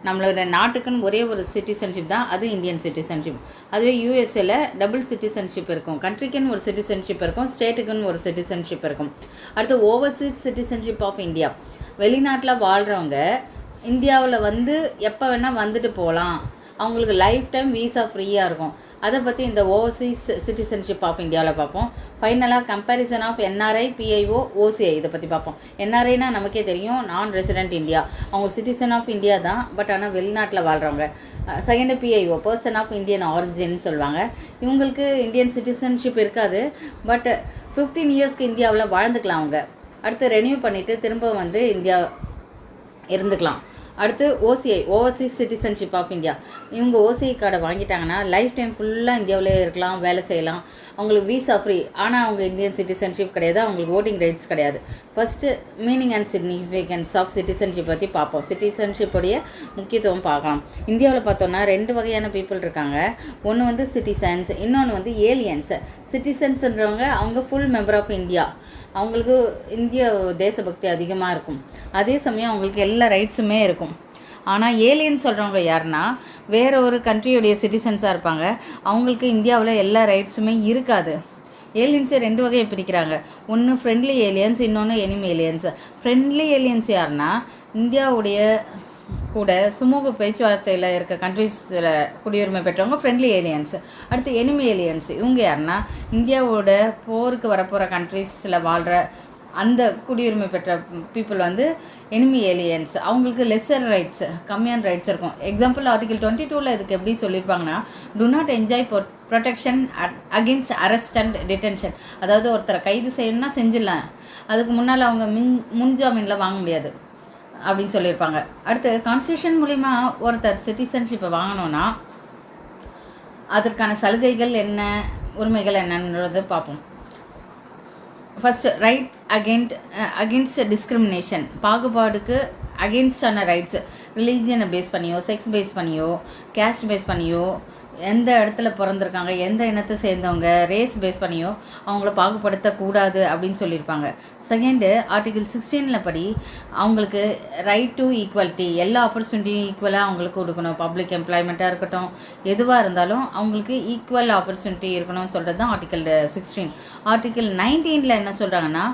நம்மளோட நாட்டுக்குன்னு ஒரே ஒரு சிட்டிசன்ஷிப் தான், அது இந்தியன் சிட்டிசன்ஷிப். அதுவே யூஎஸ்ஏல டபுள் சிட்டிசன்ஷிப் இருக்கும். கண்ட்ரிக்குன்னு ஒரு சிட்டிசன்ஷிப் இருக்கும், ஸ்டேட்டுக்குன்னு ஒரு சிட்டிசன்ஷிப் இருக்கும். அடுத்து ஓவர்சீஸ் சிட்டிசன்ஷிப் ஆஃப் இந்தியா. வெளிநாட்டில் வாழ்கிறவங்க இந்தியாவில் எப்போ வேணால் வந்துட்டு போகலாம், அவங்களுக்கு லைஃப் டைம் வீசா ஃப்ரீயாக இருக்கும். அதை பற்றி இந்த ஓவர்சீஸ் சிட்டிசன்ஷிப் ஆஃப் இந்தியாவில் பார்ப்போம். ஃபைனலாக comparison of NRI, PIO, OCI இதை பற்றி பார்ப்போம். என்ஆர்ஐனா நமக்கே தெரியும், நான் ரெசிடென்ட் இந்தியா. அவங்க சிட்டிசன் ஆஃப் இந்தியா தான், பட் ஆனால் வெளிநாட்டில் வாழ்கிறவங்க. Second PIO, person of Indian origin சொல்லுவாங்க. இவங்களுக்கு இந்தியன் சிட்டிசன்ஷிப் இருக்காது, பட் 15 இயர்ஸ்க்கு இந்தியாவில் வாழ்ந்துக்கலாம் அவங்க. அடுத்து ரெனியூ பண்ணிவிட்டு திரும்ப இந்தியா இருந்துக்கலாம். அடுத்து OCI, overseas citizenship of India. இவங்க ஓசிஐ கார்டை வாங்கிட்டாங்கன்னா லைஃப் டைம் ஃபுல்லாக இந்தியாவிலே இருக்கலாம், வேலை செய்யலாம், அவங்களுக்கு வீசா ஃப்ரீ. ஆனால் அவங்க இந்தியன் சிட்டிசன்ஷிப் கிடையாது, அவங்களுக்கு ஓட்டிங் ரைட்ஸ் கிடையாது. First meaning and significance of citizenship பற்றி பார்ப்போம். சிட்டிசன்ஷிப்புடைய முக்கியத்துவம் பார்க்கலாம். இந்தியாவில் பார்த்தோன்னா 2 வகையான பீப்புள் இருக்காங்க. ஒன்று சிட்டிசன்ஸ், இன்னொன்று ஏலியன்ஸ். சிட்டிசன்ஸ்ன்றவங்க அவங்க ஃபுல் மெம்பர் ஆஃப் இந்தியா, அவங்களுக்கு இந்திய தேசபக்தி அதிகமாக இருக்கும், அதே சமயம் அவங்களுக்கு எல்லா ரைட்ஸுமே இருக்கும். ஆனால் ஏலியன் சொல்கிறவங்க யாருன்னா வேறு ஒரு கண்ட்ரியோடைய சிட்டிசன்ஸாக இருப்பாங்க, அவங்களுக்கு இந்தியாவில் எல்லா ரைட்ஸுமே இருக்காது. ஏலியன்ஸை 2 வகையை பிரிக்கிறாங்க. ஒன்று ஃப்ரெண்ட்லி ஏலியன்ஸ், இன்னொன்று எனிமி ஏலியன்ஸ். ஃப்ரெண்ட்லி ஏலியன்ஸ் யாருன்னா இந்தியாவுடைய கூட சுமூக பேச்சுவார்த்தையில் இருக்க கண்ட்ரீஸில் குடியுரிமை பெற்றவங்க ஃப்ரெண்ட்லி ஏலியன்ஸ். அடுத்து எனிமி ஏலியன்ஸ். இவங்க யாருன்னா இந்தியாவோட போருக்கு வரப்போகிற கண்ட்ரீஸில் வாழ்கிற அந்த குடியுரிமை பெற்ற பீப்புள் எனிமி ஏலியன்ஸ். அவங்களுக்கு லெஸ்ஸர் ரைட்ஸ், கம்மியான ரைட்ஸ் இருக்கும். எக்ஸாம்பிள் ஆர்டிகல் 22 இதுக்கு எப்படி சொல்லியிருப்பாங்கன்னா, to not enjoy protection against arrest and detention. அதாவது ஒருத்தரை கைது செய்யணும்னா செஞ்சிடலாம், அதுக்கு முன்னால் அவங்க முன்ஜாமீனில் வாங்க முடியாது அப்படின்னு சொல்லியிருப்பாங்க. அடுத்து கான்ஸ்டியூஷன் மூலிமா ஒருத்தர் சிட்டிசன்ஷிப்பை வாங்கணுன்னா அதற்கான சலுகைகள் என்ன, உரிமைகள் என்னன்றது பார்ப்போம். First right against discrimination. பாகுபாடுக்கு அகெயின்ஸ்டான ரைட்ஸ். ரிலீஜியனை பேஸ் பண்ணியோ, செக்ஸ் பேஸ் பண்ணியோ, கேஸ்ட் பேஸ் பண்ணியோ, எந்த இடத்துல பிறந்திருக்காங்க, எந்த இனத்தை சேர்ந்தவங்க, ரேஸ் பேஸ் பண்ணியோ அவங்கள பாகுபடுத்தக்கூடாது அப்படின்னு சொல்லியிருப்பாங்க. செகண்டு ஆர்டிகல் 16 படி அவங்களுக்கு ரைட் டு ஈக்குவாலிட்டி, எல்லா ஆப்பர்ச்சுனிட்டியும் ஈக்குவலாக அவங்களுக்கு கொடுக்கணும். பப்ளிக் எம்ப்ளாய்மெண்ட்டாக இருக்கட்டும், எதுவாக இருந்தாலும் அவங்களுக்கு ஈக்குவல் ஆப்பர்ச்சுனிட்டி இருக்கணும்னு சொல்கிறது தான் ஆர்டிகல் 16. ஆர்டிகல் 19 என்ன சொல்கிறாங்கன்னா,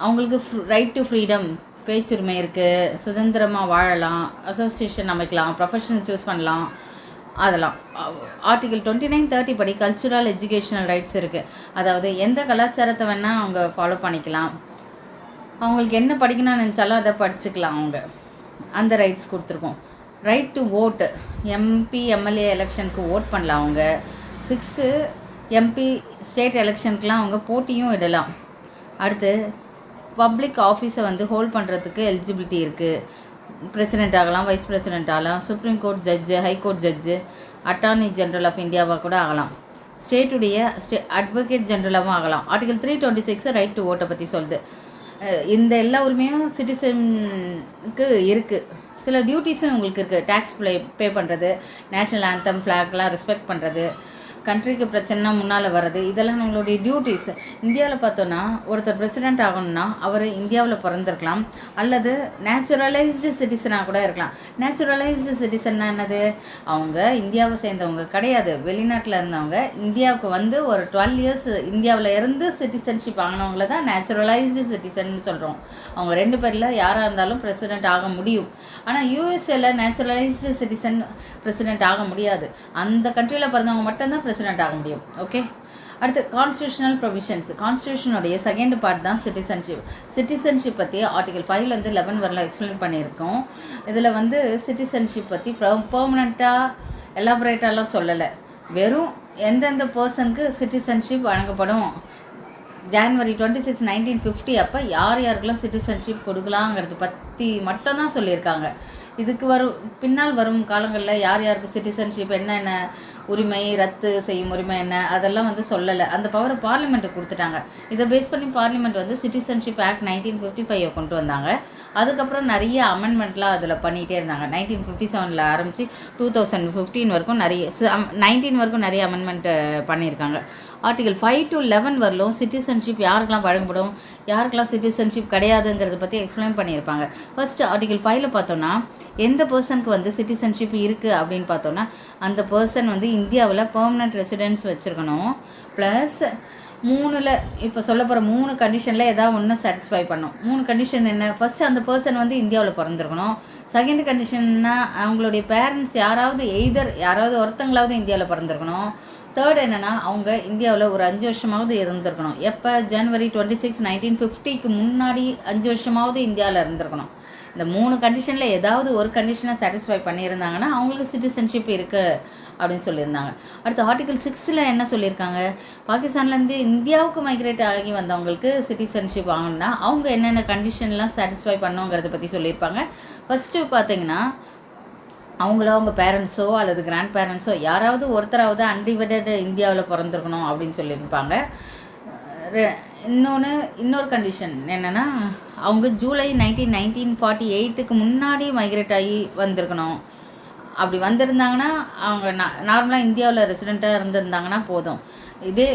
அவங்களுக்கு ரைட் டு ஃப்ரீடம், பேச்சுரிமை இருக்குது, சுதந்திரமாக வாழலாம், அசோசியேஷன் அமைக்கலாம், ப்ரொஃபஷன் சூஸ் பண்ணலாம், அதெல்லாம். ஆர்டிகல் 29, 30 படி கல்ச்சுரல் எஜுகேஷனல் ரைட்ஸ் இருக்குது. அதாவது எந்த கலாச்சாரத்தை வேணால் அவங்க ஃபாலோ பண்ணிக்கலாம், அவங்களுக்கு என்ன படிக்கணும்னு நினச்சாலும் அதை படிச்சுக்கலாம், அவங்க அந்த ரைட்ஸ் கொடுத்துருக்கோம். ரைட் டு ஓட்டு, எம்பி எம்எல்ஏ எலெக்ஷனுக்கு ஓட் பண்ணலாம் அவங்க. 6th எம்பி ஸ்டேட் எலெக்ஷனுக்கெலாம் அவங்க போட்டியும் இடலாம். அடுத்து பப்ளிக் ஆஃபீஸை ஹோல்ட் பண்ணுறதுக்கு எலிஜிபிலிட்டி இருக்குது. பிரசிடெண்ட் ஆகலாம், வைஸ் பிரசிடெண்ட் ஆகலாம், supreme court judge, high court judge, attorney general of இந்தியாவாக கூட ஆகலாம், ஸ்டேட்டுடைய அட்வொகேட் ஜென்ரலாகவும் ஆகலாம். ஆர்டிகல் 326 ரைட் டு ஓட்டை பற்றி சொல்லுது. இந்த எல்லா உரிமையும் சிட்டிசனுக்கு இருக்குது. சில டியூட்டிஸும் உங்களுக்கு இருக்குது. டேக்ஸ் பே பண்ணுறது, நேஷ்னல் ஆந்தம், ஃப்ளாக்லாம் ரெஸ்பெக்ட் பண்ணுறது, கண்ட்ரிக்கு பிரச்சனைனா முன்னால் வர்றது, இதெல்லாம் நம்மளுடைய டியூட்டிஸ். இந்தியாவில் பார்த்தோன்னா ஒருத்தர் பிரசிடெண்ட் ஆகணும்னா அவர் இந்தியாவில் பிறந்திருக்கலாம், அல்லது நேச்சுரலைஸ்டு சிட்டிசனாக கூட இருக்கலாம். நேச்சுரலைஸ்டு சிட்டிசன்னா என்னது? அவங்க இந்தியாவை சேர்ந்தவங்க கிடையாது, வெளிநாட்டில் இருந்தவங்க இந்தியாவுக்கு வந்து ஒரு 12 இயர்ஸ் இந்தியாவில் இருந்து சிட்டிசன்ஷிப் வாங்கினவங்கள தான் நேச்சுரலைஸ்டு சிட்டிசன் சொல்கிறோம். அவங்க 2 பேரில் யாராக இருந்தாலும் பிரசிடெண்ட் ஆக முடியும். ஆனால் யூஎஸ்ஏல நேச்சுரலைஸ்டு சிட்டிசன் பிரசிடெண்ட் ஆக முடியாது. அந்த கண்ட்ரியில் பிறந்தவங்க மட்டும்தான் பிரசிடெண்ட் ஆக முடியும். ஓகே, அடுத்து கான்ஸ்டியூஷனல் ப்ரொவிஷன்ஸ். கான்ஸ்டியூஷனுடைய செகண்ட் பார்ட் தான் சிட்டிசன்ஷிப். சிட்டிசன்ஷிப் பற்றி ஆர்டிகல் 5லேருந்து 11 வரலாம் எக்ஸ்பிளைன் பண்ணியிருக்கோம். இதில் வந்து சிட்டிசன்ஷிப் பற்றி பெர்மனண்ட்டாக எலாபரேட்டாலாம் சொல்லலை, வெறும் எந்தெந்த பர்சனுக்கு சிட்டிசன்ஷிப் வழங்கப்படும், ஜான்வரி 26, 1950 அப்போ யார் யாருக்கெல்லாம் சிட்டிசன்ஷிப் கொடுக்கலாங்கிறது பற்றி மட்டும்தான் சொல்லியிருக்காங்க. இதுக்கு பின்னால் வரும் காலங்களில் யார் யாருக்கு சிட்டிசன்ஷிப், என்னென்ன உரிமை, ரத்து செய்யும் உரிமை என்ன, அதெல்லாம் வந்து சொல்லலை. அந்த பவரை பார்லிமெண்ட்டுக்கு கொடுத்துட்டாங்க. இதை பேஸ் பண்ணி பார்லிமெண்ட் வந்து சிட்டிசன்ஷிப் ஆக்ட் 1955 கொண்டு வந்தாங்க. அதுக்கப்புறம் நிறைய அமெண்ட்மெண்ட்லாம் அதில் பண்ணிகிட்டே இருந்தாங்க. 1957 ஆரம்பித்து 2015 வரைக்கும் 19 வரைக்கும் நிறைய அமெண்ட்மெண்ட் பண்ணியிருக்காங்க. ஆர்டிகல் 5 to 11 வரலும் சிட்டிசன்ஷிப் யாருக்கெல்லாம் வழங்கப்படும், யாருக்கெல்லாம் சிட்டிசன்ஷிப் கிடையாதுங்கிறத பற்றி எக்ஸ்பிளைன் பண்ணியிருப்பாங்க. ஃபர்ஸ்ட் ஆர்டிகல் 5ல் பார்த்தோன்னா எந்த பர்சனுக்கு வந்து சிட்டிசன்ஷிப் இருக்குது அப்படின்னு பார்த்தோன்னா அந்த பர்சன் வந்து இந்தியாவில் பெர்மனன்ட் ரெசிடென்ஸ் வச்சுருக்கணும். ப்ளஸ் 3ல் இப்போ சொல்ல போகிற 3 கண்டிஷனில் ஏதாவது ஒன்று சாட்டிஸ்ஃபை பண்ணும். 3 கண்டிஷன் என்ன? ஃபஸ்ட்டு அந்த பர்சன் வந்து இந்தியாவில் பிறந்திருக்கணும். செகண்ட் கண்டிஷன்னா அவங்களுடைய பேரண்ட்ஸ் யாராவது ஒருத்தங்களாவது இந்தியாவில் பிறந்திருக்கணும். தேர்ட் என்னென்னா அவங்க இந்தியாவில் ஒரு 5 வருஷமாவது இருந்திருக்கணும். எப்போ? ஜனவரி 26, 1950க்கு முன்னாடி 5 வருஷமாவது இந்தியாவில் இருந்திருக்கணும். இந்த 3 கண்டிஷனில் ஏதாவது ஒரு கண்டிஷனை சாட்டிஸ்ஃபை பண்ணியிருந்தாங்கன்னா அவங்களுக்கு சிட்டிசன்ஷிப் இருக்குது அப்படின்னு சொல்லியிருந்தாங்க. அடுத்து ஆர்டிகல் 6ல் என்ன சொல்லியிருக்காங்க? பாகிஸ்தான்லேருந்து இந்தியாவுக்கு மைக்ரேட் ஆகி வந்தவங்களுக்கு சிட்டிசன்ஷிப் வாங்கணும்னா அவங்க என்னென்ன கண்டிஷன்லாம் சாட்டிஸ்ஃபை பண்ணுங்கிறத பற்றி சொல்லியிருப்பாங்க. ஃபஸ்ட்டு பார்த்தீங்கன்னா அவங்க பேரண்ட்ஸோ அல்லது கிராண்ட் பேரண்ட்ஸோ யாராவது ஒருத்தராவது அன்டிவைடட் இந்தியாவில் பிறந்திருக்கணும் அப்படின்னு சொல்லியிருப்பாங்க. இன்னொரு கண்டிஷன் என்னென்னா அவங்க ஜூலை 1948க்கு முன்னாடி மைக்ரேட் ஆகி வந்திருக்கணும். அப்படி வந்திருந்தாங்கன்னா அவங்க நார்மலாக இந்தியாவில் ரெசிடெண்ட்டாக இருந்திருந்தாங்கன்னா போதும். இதே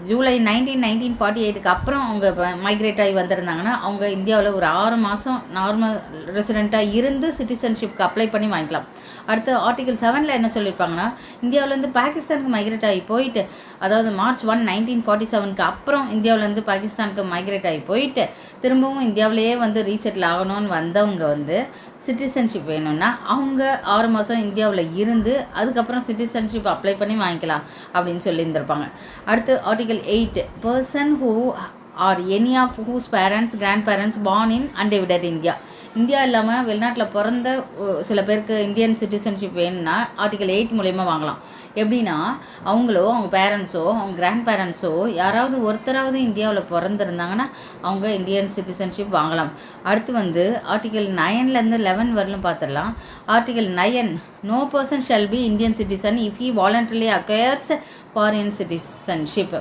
ஜூலை 1948க்கு அப்புறம் அவங்க மைக்ரேட் ஆகி வந்திருந்தாங்கன்னா அவங்க இந்தியாவில் ஒரு 6 மாதம் நார்மல் ரெசிடெண்ட்டாக இருந்து சிட்டிசன்ஷிப்க்கு அப்ளை பண்ணி வாங்கிக்கலாம். அடுத்து ஆர்டிகல் 7ல் என்ன சொல்லியிருப்பாங்கன்னா இந்தியாவிலேருந்து பாகிஸ்தானுக்கு மைக்ரேட் ஆகி போயிட்டு, அதாவது March 1, 1947க்கு அப்புறம் இந்தியாவிலேருந்து பாகிஸ்தானுக்கு மைக்ரேட் ஆகி போயிட்டு திரும்பவும் இந்தியாவிலேயே வந்து ரீசெட்டில் ஆகணும்னு வந்தவங்க வந்து சிட்டிசன்ஷிப் வேணும்னா அவங்க 6 மாதம் இந்தியாவில் இருந்து அதுக்கப்புறம் சிட்டிசன்ஷிப் அப்ளை பண்ணி வாங்கிக்கலாம் அப்படின்னு சொல்லியிருந்திருப்பாங்க. அடுத்து article 8, person who are any of whose parents grand parents born in undivided India இல்லாமல் வெளிநாட்டில் பிறந்த சில பேருக்கு இந்தியன் சிட்டிசன்ஷிப் வேணும்னா ஆர்டிகல் 8 மூலயமா வாங்கலாம். எப்படின்னா அவங்க பேரண்ட்ஸோ அவங்க கிராண்ட் பேரண்ட்ஸோ யாராவது ஒருத்தராவது இந்தியாவில் பிறந்திருந்தாங்கன்னா அவங்க இந்தியன் சிட்டிசன்ஷிப் வாங்கலாம். அடுத்து வந்து ஆர்டிகல் 9லேருந்து 11 வரலும் பார்த்துடலாம். Article 9, no person shall be Indian citizen if he voluntarily acquires foreign citizenship.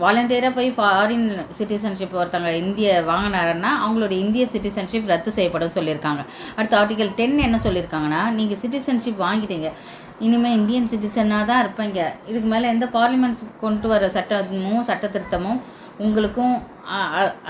வாலண்டியராக போய் ஃபாரின் சிட்டிசன்ஷிப் ஒருத்தவங்க இந்திய வாங்கினாருன்னா அவங்களுடைய இந்திய சிட்டிசன்ஷிப் ரத்து செய்யப்படும் சொல்லியிருக்காங்க. அடுத்து ஆர்டிகல் 10 என்ன சொல்லியிருக்காங்கன்னா நீங்கள் சிட்டிசன்ஷிப் வாங்கிட்டீங்க, இனிமேல் இந்தியன் சிட்டிசனாக தான் இருப்பீங்க. இதுக்கு மேலே எந்த பார்லிமெண்ட்ஸ் கொண்டு வர சட்ட திருத்தமும் உங்களுக்கும்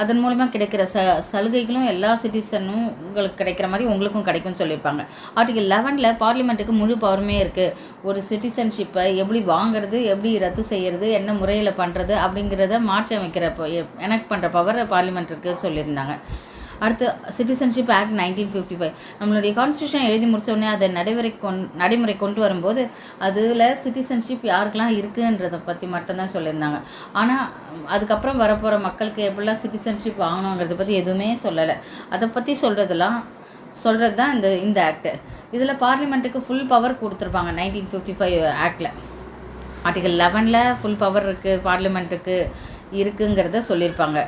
அதன் மூலமாக கிடைக்கிற சலுகைகளும் எல்லா சிட்டிசனும் உங்களுக்கு கிடைக்கிற மாதிரி உங்களுக்கும் கிடைக்கும்னு சொல்லியிருப்பாங்க. ஆர்டிகல் 11ல் பார்லிமெண்ட்டுக்கு முழு பவருமே இருக்குது. ஒரு சிட்டிசன்ஷிப்பை எப்படி வாங்குறது, எப்படி ரத்து செய்கிறது, என்ன முறையில் பண்ணுறது அப்படிங்கிறத மாற்றி அமைக்கிற எனக்கு பண்ணுற பவர் பார்லிமெண்ட்டுக்கு சொல்லியிருந்தாங்க. அடுத்து சிட்டிசன்ஷிப் ஆக்ட் 1955 நம்மளுடைய கான்ஸ்டியூஷன் எழுதி முடித்தோடனே அதை நடைமுறை கொண்டு வரும்போது அதில் சிட்டிசன்ஷிப் யாருக்கெல்லாம் இருக்குன்றதை பற்றி மட்டும்தான் சொல்லியிருந்தாங்க. ஆனால் அதுக்கப்புறம் வரப்போகிற மக்களுக்கு எப்படிலாம் சிட்டிசன்ஷிப் வாங்கணுங்கிறத பற்றி எதுவுமே சொல்லலை. அதை பற்றி சொல்கிறது தான் இந்த ஆக்ட். இதில் பார்லிமெண்ட்டுக்கு ஃபுல் பவர் கொடுத்துருப்பாங்க 1955 ஆக்டில். ஆர்டிகல் 11ல் ஃபுல் பவர் இருக்குது, பார்லிமெண்ட்டுக்கு இருக்குங்கிறத சொல்லியிருப்பாங்க.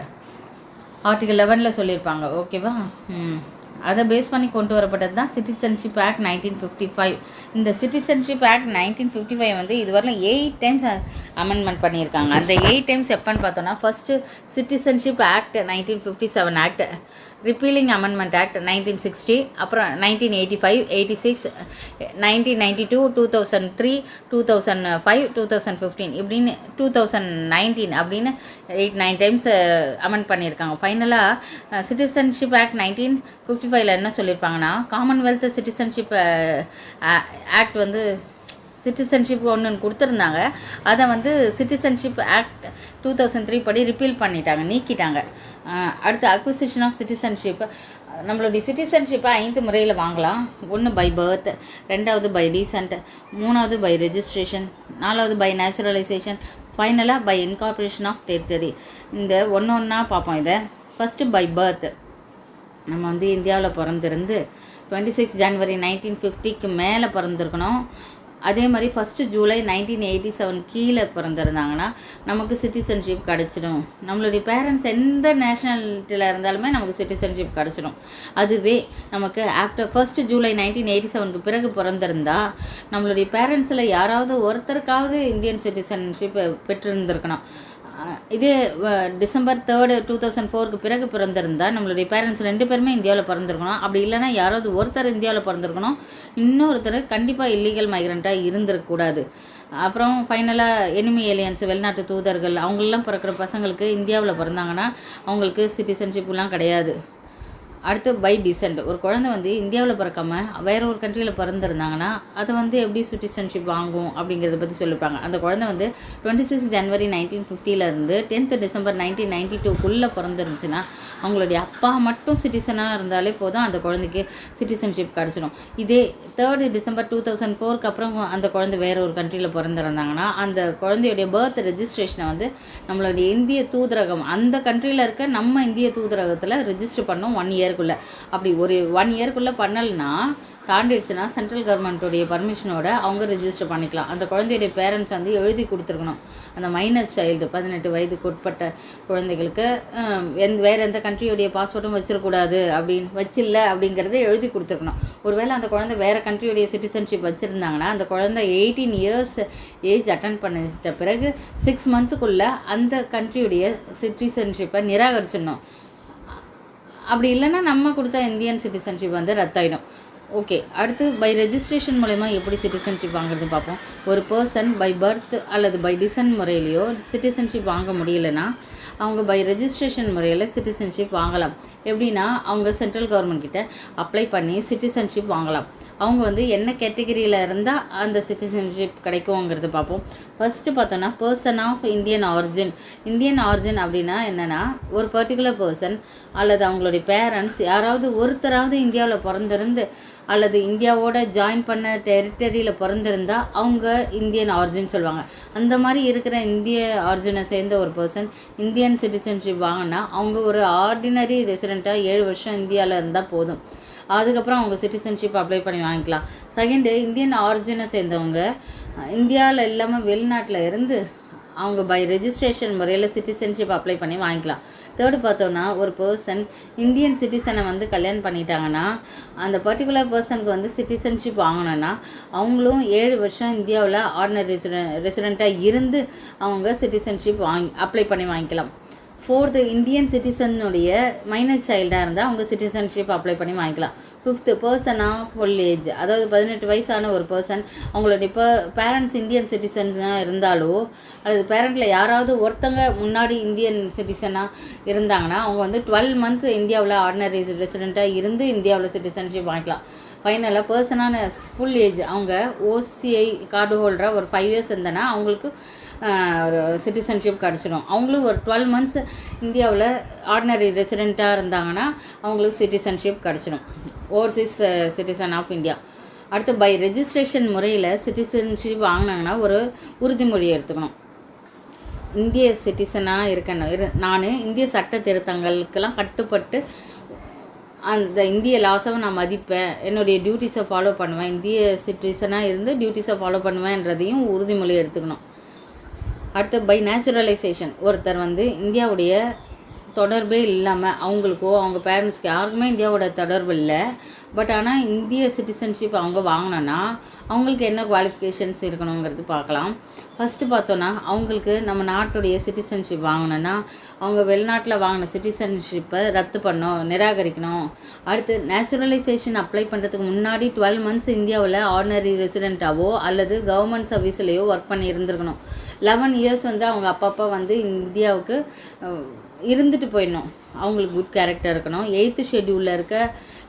ஆர்டிகல் 11ல் சொல்லியிருப்பாங்க. ஓகேவா? அதை பேஸ் பண்ணி கொண்டு வரப்பட்டது தான் சிட்டிசன்ஷிப் ஆக்ட் 1955. இந்த சிட்டிசன்ஷிப் ஆக்ட் 1955 வந்து இதுவரையிலும் 8 டைம்ஸ் அமெண்ட்மெண்ட் பண்ணியிருக்காங்க. அந்த 8 டைம்ஸ் எப்போன்னு பார்த்தோன்னா, first citizenship act 1957 act, repealing amendment act 1960, அப்புறம் 1985, 86, 1992, 2003, 2005, 2015 இப்படின்னு 2019 அப்படின்னு 8-9 டைம்ஸ் அமெண்ட் பண்ணியிருக்காங்க. ஃபைனலாக சிட்டிசன்ஷிப் ஆக்ட் 1955 என்ன சொல்லியிருப்பாங்கன்னா, காமன்வெல்த் சிட்டிசன்ஷிப் ஆக்ட் வந்து சிட்டிசன்ஷிப் ஒன்று கொடுத்துருந்தாங்க. அதை வந்து சிட்டிசன்ஷிப் ஆக்ட் 2003 படி ரிப்பீல் பண்ணிட்டாங்க, நீக்கிட்டாங்க. அடுத்து அக்விசிஷன் ஆஃப் சிட்டிசன்ஷிப், நம்மளுடைய சிட்டிசன்ஷிப்பை 5 முறையில் வாங்கலாம். 1 பை பர்த், 2வது பை டீசன்ட், 3வது பை ரெஜிஸ்ட்ரேஷன், 4வது பை நேச்சுரலைசேஷன், ஃபைனலாக பை இன்கார்பரேஷன் ஆஃப் டெரிட்டரி. இந்த ஒன்றா பார்ப்போம். இதை ஃபஸ்ட்டு பை பர்த். நம்ம வந்து இந்தியாவில் பிறந்திருந்து 26 ஜனவரி 1950க்கு மேலே பிறந்திருக்கணும். அதே மாதிரி ஃபஸ்ட்டு ஜூலை 1987 கீழே பிறந்திருந்தாங்கன்னா நமக்கு சிட்டிசன்ஷிப் கிடச்சிடும். நம்மளுடைய பேரண்ட்ஸ் எந்த நேஷ்னாலிட்டியில் இருந்தாலுமே நமக்கு சிட்டிசன்ஷிப் கிடச்சிடும். அதுவே நமக்கு ஆஃப்டர் ஃபஸ்ட்டு ஜூலை 1987க்கு பிறகு பிறந்திருந்தா நம்மளுடைய பேரண்ட்ஸில் யாராவது ஒருத்தருக்காவது இந்தியன் சிட்டிசன்ஷிப் பெற்றிருந்திருக்கணும். இதே டிசம்பர் 3, 2004க்கு பிறகு பிறந்திருந்தால் நம்மளுடைய பேரண்ட்ஸ் 2 பேருமே இந்தியாவில் பிறந்திருக்கணும். அப்படி இல்லைனா யாராவது ஒருத்தர் இந்தியாவில் பிறந்திருக்கணும், இன்னொருத்தர் கண்டிப்பாக இல்லீகல் மைக்ரண்ட்டாக இருந்திருக்கக்கூடாது. அப்புறம் ஃபைனலாக எனிமி ஏலியன்ஸ், வெளிநாட்டு தூதர்கள், அவங்களெலாம் பிறக்கிற பசங்களுக்கு இந்தியாவில் பிறந்தாங்கன்னா அவங்களுக்கு சிட்டிசன்ஷிப்லாம் கிடையாது. அடுத்து பை டிசென்ட். ஒரு குழந்தை வந்து இந்தியாவில் பிறக்காம வேறு ஒரு கண்ட்ரியில் பிறந்திருந்தாங்கன்னா அதை வந்து எப்படி சிட்டிசன்ஷிப் வாங்கும் அப்படிங்கிறத பற்றி சொல்லியிருப்பாங்க. அந்த குழந்தை வந்து 26 ஜனவரி 1950 10 டிசம்பர் 1992க்குள்ளே பிறந்திருந்துச்சுன்னா அவங்களுடைய அப்பா மட்டும் சிட்டிசனாக இருந்தாலே போதும், அந்த குழந்தைக்கு சிட்டிசன்ஷிப் கிடச்சிடும். இதே 3 டிசம்பர் 2004க்கு அப்புறம் அந்த குழந்தை வேறு ஒரு கண்ட்ரியில் பிறந்திருந்தாங்கன்னா அந்த குழந்தையுடைய பர்த் ரெஜிஸ்ட்ரேஷனை வந்து நம்மளுடைய இந்திய தூதரகம் அந்த கண்ட்ரியில் இருக்க நம்ம இந்திய தூதரகத்தில் ரெஜிஸ்டர் பண்ணோம் 1 இயர். அப்படி ஒரு 1 இயர்க்குள்ளே பண்ணலைன்னா தாண்டிடுச்சுன்னா சென்ட்ரல் கவர்மெண்ட்டுடைய பர்மிஷனோட அவங்க ரெஜிஸ்டர் பண்ணிக்கலாம். அந்த குழந்தையுடைய பேரண்ட்ஸ் வந்து எழுதி கொடுத்துருக்கணும். அந்த மைனர் சைல்டு 18 வயதுக்கு உட்பட்ட குழந்தைகளுக்கு வேறு எந்த கண்ட்ரியோடைய பாஸ்போர்ட்டும் வச்சிடக்கூடாது வச்சில்ல அப்படிங்கிறத எழுதி கொடுத்துருக்கணும். ஒருவேளை அந்த குழந்தை வேறு கண்ட்ரியோடைய சிட்டிசன்ஷிப் வச்சுருந்தாங்கன்னா அந்த குழந்தை 18 இயர்ஸ் ஏஜ் அட்டன் பண்ணிட்ட பிறகு 6 மந்த்துக்குள்ளே அந்த கண்ட்ரியுடைய சிட்டிசன்ஷிப்பை நிராகரிச்சிடணும். அப்படி இல்லைன்னா நம்ம கொடுத்த இந்தியன் சிட்டிசன்ஷிப் வந்து ரத்தாயிடும். ஓகே, அடுத்து பை ரெஜிஸ்ட்ரேஷன் மூலமா எப்படி சிட்டிசன்ஷிப் வாங்குறது பார்ப்போம். ஒரு பர்சன் பை பர்த் அல்லது பை டிசன் முறையிலையோ சிட்டிசன்ஷிப் வாங்க முடியலைன்னா அவங்க பை ரெஜிஸ்ட்ரேஷன் முறையில் சிட்டிசன்ஷிப் வாங்கலாம். எப்படின்னா அவங்க சென்ட்ரல் கவர்மெண்ட் கிட்ட அப்ளை பண்ணி சிட்டிசன்ஷிப் வாங்கலாம். அவங்க வந்து என்ன கேட்டகரியில் இருந்தால் அந்த சிட்டிசன்ஷிப் கிடைக்குங்கிறது பார்ப்போம். ஃபஸ்ட்டு பார்த்தோன்னா person of Indian origin. Indian origin அப்படின்னா என்னென்னா ஒரு பர்டிகுலர் பர்சன் அல்லது அவங்களுடைய பேரண்ட்ஸ் யாராவது ஒருத்தராவது இந்தியாவில் பிறந்திருந்து அல்லது இந்தியாவோட ஜாயின் பண்ண டெரிட்டரியில் பிறந்திருந்தால் அவங்க இந்தியன் ஆரிஜின் சொல்லுவாங்க. அந்த மாதிரி இருக்கிற இந்திய ஆரிஜினை சேர்ந்த ஒரு பர்சன் இந்தியன் சிட்டிசன்ஷிப் வாங்கினா அவங்க ஒரு ஆர்டினரி ரெசிடெண்ட்டாக 7 வருஷம் இந்தியாவில் இருந்தால் போதும். அதுக்கப்புறம் அவங்க சிட்டிசன்ஷிப் அப்ளை பண்ணி வாங்கிக்கலாம். செகண்டு, இந்தியன் ஆரிஜினை சேர்ந்தவங்க இந்தியாவில் இல்லாமல் வெளிநாட்டில் இருந்து அவங்க பை ரெஜிஸ்ட்ரேஷன் முறையில் சிட்டிசன்ஷிப் அப்ளை பண்ணி வாங்கிக்கலாம். தேர்டு பார்த்தோன்னா ஒரு பர்சன் இந்தியன் சிட்டிசனை வந்து கல்யாணம் பண்ணிட்டாங்கன்னா அந்த பர்டிகுலர் பர்சனுக்கு வந்து சிட்டிசன்ஷிப் வாங்கணுன்னா அவங்களும் 7 வருஷம் இந்தியாவில் ஆர்டினரி ரெசிடெண்ட்டாக இருந்து அவங்க சிட்டிசன்ஷிப் அப்ளை பண்ணி வாங்கிக்கலாம். ஃபோர்த்து, இந்தியன் சிட்டிசனுடைய மைனர் சைல்டாக இருந்தால் அவங்க சிட்டிசன்ஷிப் அப்ளை பண்ணி வாங்கிக்கலாம். ஃபிஃப்த்து, பர்சனாக ஃபுல் ஏஜ், அதாவது 18 வயசான ஒரு பர்சன் அவங்களுடைய பேரண்ட்ஸ் இந்தியன் சிட்டிசனாக இருந்தாலோ அல்லது பேரண்ட்டில் யாராவது ஒருத்தங்க முன்னாடி இந்தியன் சிட்டிசனாக இருந்தாங்கன்னா அவங்க வந்து 12 மந்த்ஸ் இந்தியாவில் ஆர்டினரி ரெசிடெண்ட்டாக இருந்து இந்தியாவில் சிட்டிசன்ஷிப் வாங்கிக்கலாம். ஃபைனலாக பர்சனான ஃபுல் ஏஜ் அவங்க ஓசிஐ கார்டு ஹோல்டராக ஒரு 5 இயர்ஸ் இருந்தனா அவங்களுக்கு ஒரு சிட்டிசன்ஷிப் கிடச்சிடும். அவங்களும் ஒரு 12 மந்த்ஸ் இந்தியாவில் ஆர்டினரி ரெசிடெண்ட்டாக இருந்தாங்கன்னா அவங்களுக்கு சிட்டிசன்ஷிப் கிடச்சிடும், ஓவர்சீஸ் சிட்டிசன் ஆஃப் இந்தியா. அடுத்து பை ரெஜிஸ்ட்ரேஷன் முறையில் சிட்டிசன்ஷிப் வாங்கினாங்கன்னா ஒரு உறுதிமொழி எடுத்துக்கணும். இந்திய சிட்டிசனாக இருக்கணும், நான் இந்திய சட்ட திருத்தங்களுக்கெல்லாம் கட்டுப்பட்டு அந்த இந்திய லாஸை நான் மதிப்பேன், என்னுடைய டியூட்டிஸை ஃபாலோ பண்ணுவேன், இந்திய சிட்டிசனாக இருந்து டியூட்டிஸை ஃபாலோ பண்ணுவேன்றதையும் உறுதிமொழி எடுத்துக்கணும். அடுத்து பை நேச்சுரலைசேஷன், ஒருத்தர் வந்து இந்தியாவுடைய தொடர்பே இல்லாமல் அவங்களுக்கோ அவங்க பேரண்ட்ஸ்க்கு யாருக்குமே இந்தியாவோட தொடர்பு இல்லை. பட் ஆனால் இந்திய சிட்டிசன்ஷிப் அவங்க வாங்கினோன்னா அவங்களுக்கு என்ன குவாலிஃபிகேஷன்ஸ் இருக்கணுங்கிறது பார்க்கலாம். ஃபஸ்ட்டு பார்த்தோன்னா அவங்களுக்கு நம்ம நாட்டுடைய சிட்டிசன்ஷிப் வாங்கினோன்னா அவங்க வெளிநாட்டில் வாங்கின சிட்டிசன்ஷிப்பை ரத்து நிராகரிக்கணும். அடுத்து நேச்சுரலைசேஷன் அப்ளை பண்ணுறதுக்கு முன்னாடி 12 months இந்தியாவில் ஆர்டினரி ரெசிடெண்ட்டாவோ அல்லது கவர்மெண்ட் சர்வீஸ்லேயோ ஒர்க் பண்ணி இருந்திருக்கணும். 11 years வந்து அவங்க அப்பப்போ வந்து இந்தியாவுக்கு இருந்துட்டு போயிடணும். அவங்களுக்கு குட் கேரக்டர் இருக்கணும். 8th ஷெட்யூலில் இருக்க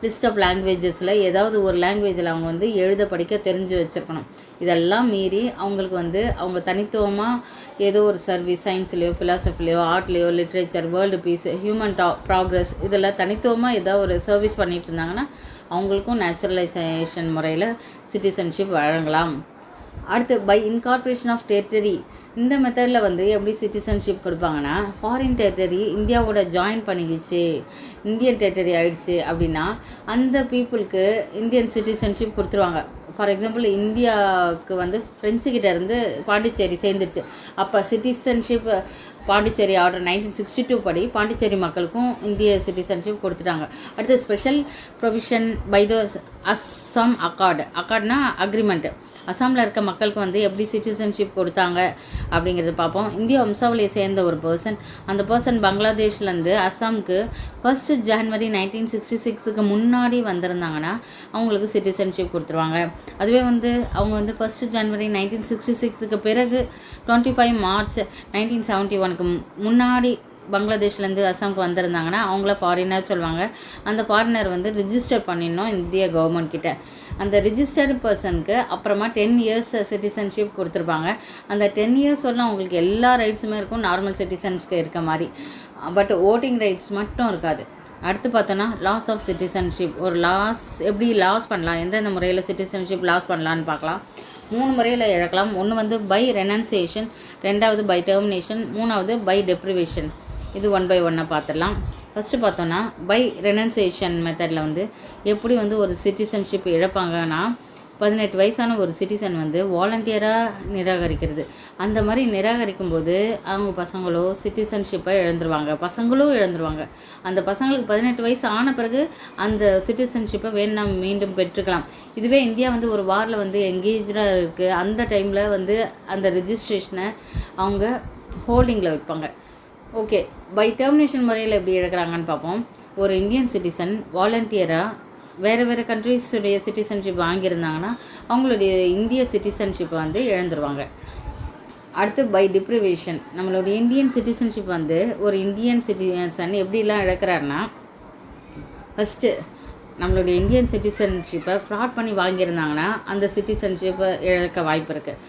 லிஸ்ட் ஆஃப் லாங்குவேஜஸில் ஏதாவது ஒரு லாங்குவேஜில் அவங்க வந்து எழுத படிக்க தெரிஞ்சு வச்சுருக்கணும். இதெல்லாம் மீறி அவங்களுக்கு வந்து அவங்க தனித்துவமாக ஏதோ ஒரு சர்வீஸ், சயின்ஸ்லேயோ ஃபிலாசபிலையோ ஆர்ட்லேயோ literature, world peace, human progress இதில் தனித்துவமாக ஏதோ ஒரு சர்வீஸ் பண்ணிகிட்டு இருந்தாங்கன்னா அவங்களுக்கும் நேச்சுரலைசேஷன் முறையில் சிட்டிசன்ஷிப் வழங்கலாம். அடுத்து பை இன்கார்பரேஷன் ஆஃப் டெரிட்டரி. இந்த மெத்தடில் வந்து எப்படி சிட்டிசன்ஷிப் கொடுப்பாங்கன்னா, ஃபாரின் டெரிட்டரி இந்தியாவோட ஜாயின் பண்ணிக்கிச்சு, இந்தியன் டெரிட்டரி ஆயிடுச்சு அப்படின்னா அந்த பீப்புளுக்கு இந்தியன் சிட்டிசன்ஷிப் கொடுத்துருவாங்க. ஃபார் எக்ஸாம்பிள் இந்தியாவுக்கு வந்து ஃப்ரெஞ்சுக்கிட்ட இருந்து பாண்டிச்சேரி சேர்ந்துருச்சு. அப்போ சிட்டிசன்ஷிப் பாண்டிச்சேரி ஆர்டர் 1962 படி பாண்டிச்சேரி மக்களுக்கும் இந்திய சிட்டிசன்ஷிப் கொடுத்துட்டாங்க. அடுத்து special provision by the Assam அக்கார்ட்னா அக்ரிமெண்ட். அஸ்ஸாமில் இருக்க மக்களுக்கு வந்து எப்படி சிட்டிசன்ஷிப் கொடுத்தாங்க அப்படிங்கிறது பார்ப்போம். இந்திய வம்சாவளியை சேர்ந்த ஒரு பர்சன், அந்த பர்சன் பங்களாதேஷ்லேருந்து அஸ்ஸாமுக்கு 1st January 1966 முன்னாடி வந்திருந்தாங்கன்னா அவங்களுக்கு சிட்டிசன்ஷிப் கொடுத்துருவாங்க. அதுவே வந்து அவங்க வந்து 1st January 1966 பிறகு 25 March 1971 முன்னாடி பங்களாதேஷ்லேருந்து அஸ்ஸாமுக்கு வந்திருந்தாங்கன்னா அவங்கள ஃபாரினர் சொல்லுவாங்க. அந்த ஃபாரினர் வந்து ரிஜிஸ்டர் பண்ணிடணும் இந்திய கவர்மெண்ட் கிட்ட. அந்த ரிஜிஸ்டர்டு பர்சனுக்கு அப்புறமா 10 years சிட்டிசன்ஷிப் கொடுத்துருப்பாங்க. அந்த 10 years வரலாம் அவங்களுக்கு எல்லா ரைட்ஸுமே இருக்கும், நார்மல் சிட்டிசன்ஸ்க்கு இருக்க மாதிரி. பட் ஓட்டிங் ரைட்ஸ் மட்டும் இருக்காது. அடுத்து பார்த்தோன்னா லாஸ் ஆஃப் சிட்டிசன்ஷிப். ஒரு எப்படி லாஸ் பண்ணலாம், எந்தெந்த முறையில் சிட்டிசன்ஷிப் லாஸ் பண்ணலான்னு பார்க்கலாம். 3 முறையில் இழக்கலாம். ஒன்று வந்து பை ரெனன்சியேஷன், 2வது பை டெர்மினேஷன், 3வது பை டெப்ரிவேஷன். இது 1 by 1 பார்த்துடலாம். ஃபஸ்ட்டு பார்த்தோன்னா பை ரெனன்சியேஷன் மெத்தடில் வந்து எப்படி வந்து ஒரு சிட்டிசன்ஷிப் இழப்பாங்கன்னா, 18 வயசான ஒரு சிட்டிசன் வந்து வாலண்டியராக நிராகரிக்கிறது. அந்த மாதிரி நிராகரிக்கும் போது அவங்க பசங்களோ சிட்டிசன்ஷிப்பை பசங்களும் இழந்துருவாங்க. அந்த பசங்களுக்கு 18 வயசு ஆன பிறகு அந்த சிட்டிசன்ஷிப்பை வேணா மீண்டும் பெற்றுக்கலாம். இதுவே இந்தியா வந்து ஒரு வாரில் வந்து எங்கேஜாக இருக்குது, அந்த டைமில் வந்து அந்த ரெஜிஸ்ட்ரேஷனை அவங்க ஹோல்டிங்கில் வைப்பாங்க. ஓகே, பை டெர்மினேஷன் முறையில் எப்படி இழக்கிறாங்கன்னு பார்ப்போம். ஒரு இந்தியன் சிட்டிசன் வாலண்டியராக வேறு கண்ட்ரீஸுடைய சிட்டிசன்ஷிப் வாங்கியிருந்தாங்கன்னா அவங்களுடைய இந்திய சிட்டிசன்ஷிப்பை வந்து இழந்துருவாங்க. அடுத்து பை டிப்ரிவேஷன். நம்மளுடைய இந்தியன் சிட்டிசன்ஷிப் வந்து ஒரு இந்தியன் சிட்டிசன் எப்படிலாம் இழக்கிறாருன்னா, ஃபஸ்ட்டு நம்மளுடைய இந்தியன் சிட்டிசன்ஷிப்பை ஃப்ராட் பண்ணி வாங்கியிருந்தாங்கன்னா அந்த சிட்டிசன்ஷிப்பை இழக்க வாய்ப்பு இருக்குது.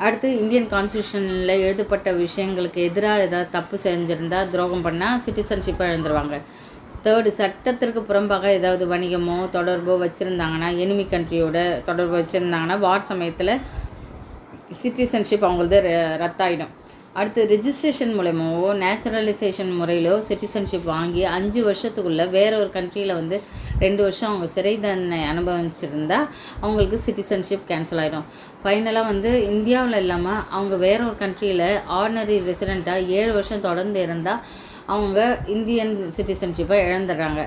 அடுத்து இந்தியன் கான்ஸ்டியூஷனில் எழுதப்பட்ட விஷயங்களுக்கு எதிராக ஏதாவது தப்பு செஞ்சுருந்தால், துரோகம் பண்ணால் சிட்டிசன்ஷிப்பை இழந்துருவாங்க. 3rd சட்டத்திற்கு புறம்பாக ஏதாவது வணிகமோ தொடர்போ வச்சுருந்தாங்கன்னா, எனிமி கண்ட்ரியோட தொடர்பு வச்சுருந்தாங்கன்னா வார் சமயத்தில் சிட்டிசன்ஷிப் அவங்களது ரத்தாயிடும். அடுத்து ரிஜிஸ்ட்ரேஷன் மூலமாவோ நேச்சுரலைசேஷன் முறையிலோ சிட்டிசன்ஷிப் வாங்கி 5 வருஷத்துக்குள்ளே வேற ஒரு கண்ட்ரியில் வந்து 2 வருஷம் அவங்க சிறை தண்டனை அனுபவிச்சிருந்தால் அவங்களுக்கு சிட்டிசன்ஷிப் கேன்சல் ஆகிடும். ஃபைனலாக வந்து இந்தியாவில் இல்லாமல் அவங்க வேற ஒரு கண்ட்ரியில் ஆர்டினரி ரெசிடெண்ட்டாக 7 வருஷம் தொடர்ந்து இருந்தால் அவங்க இந்தியன் சிட்டிசன்ஷிப்பை இழந்துடுறாங்க.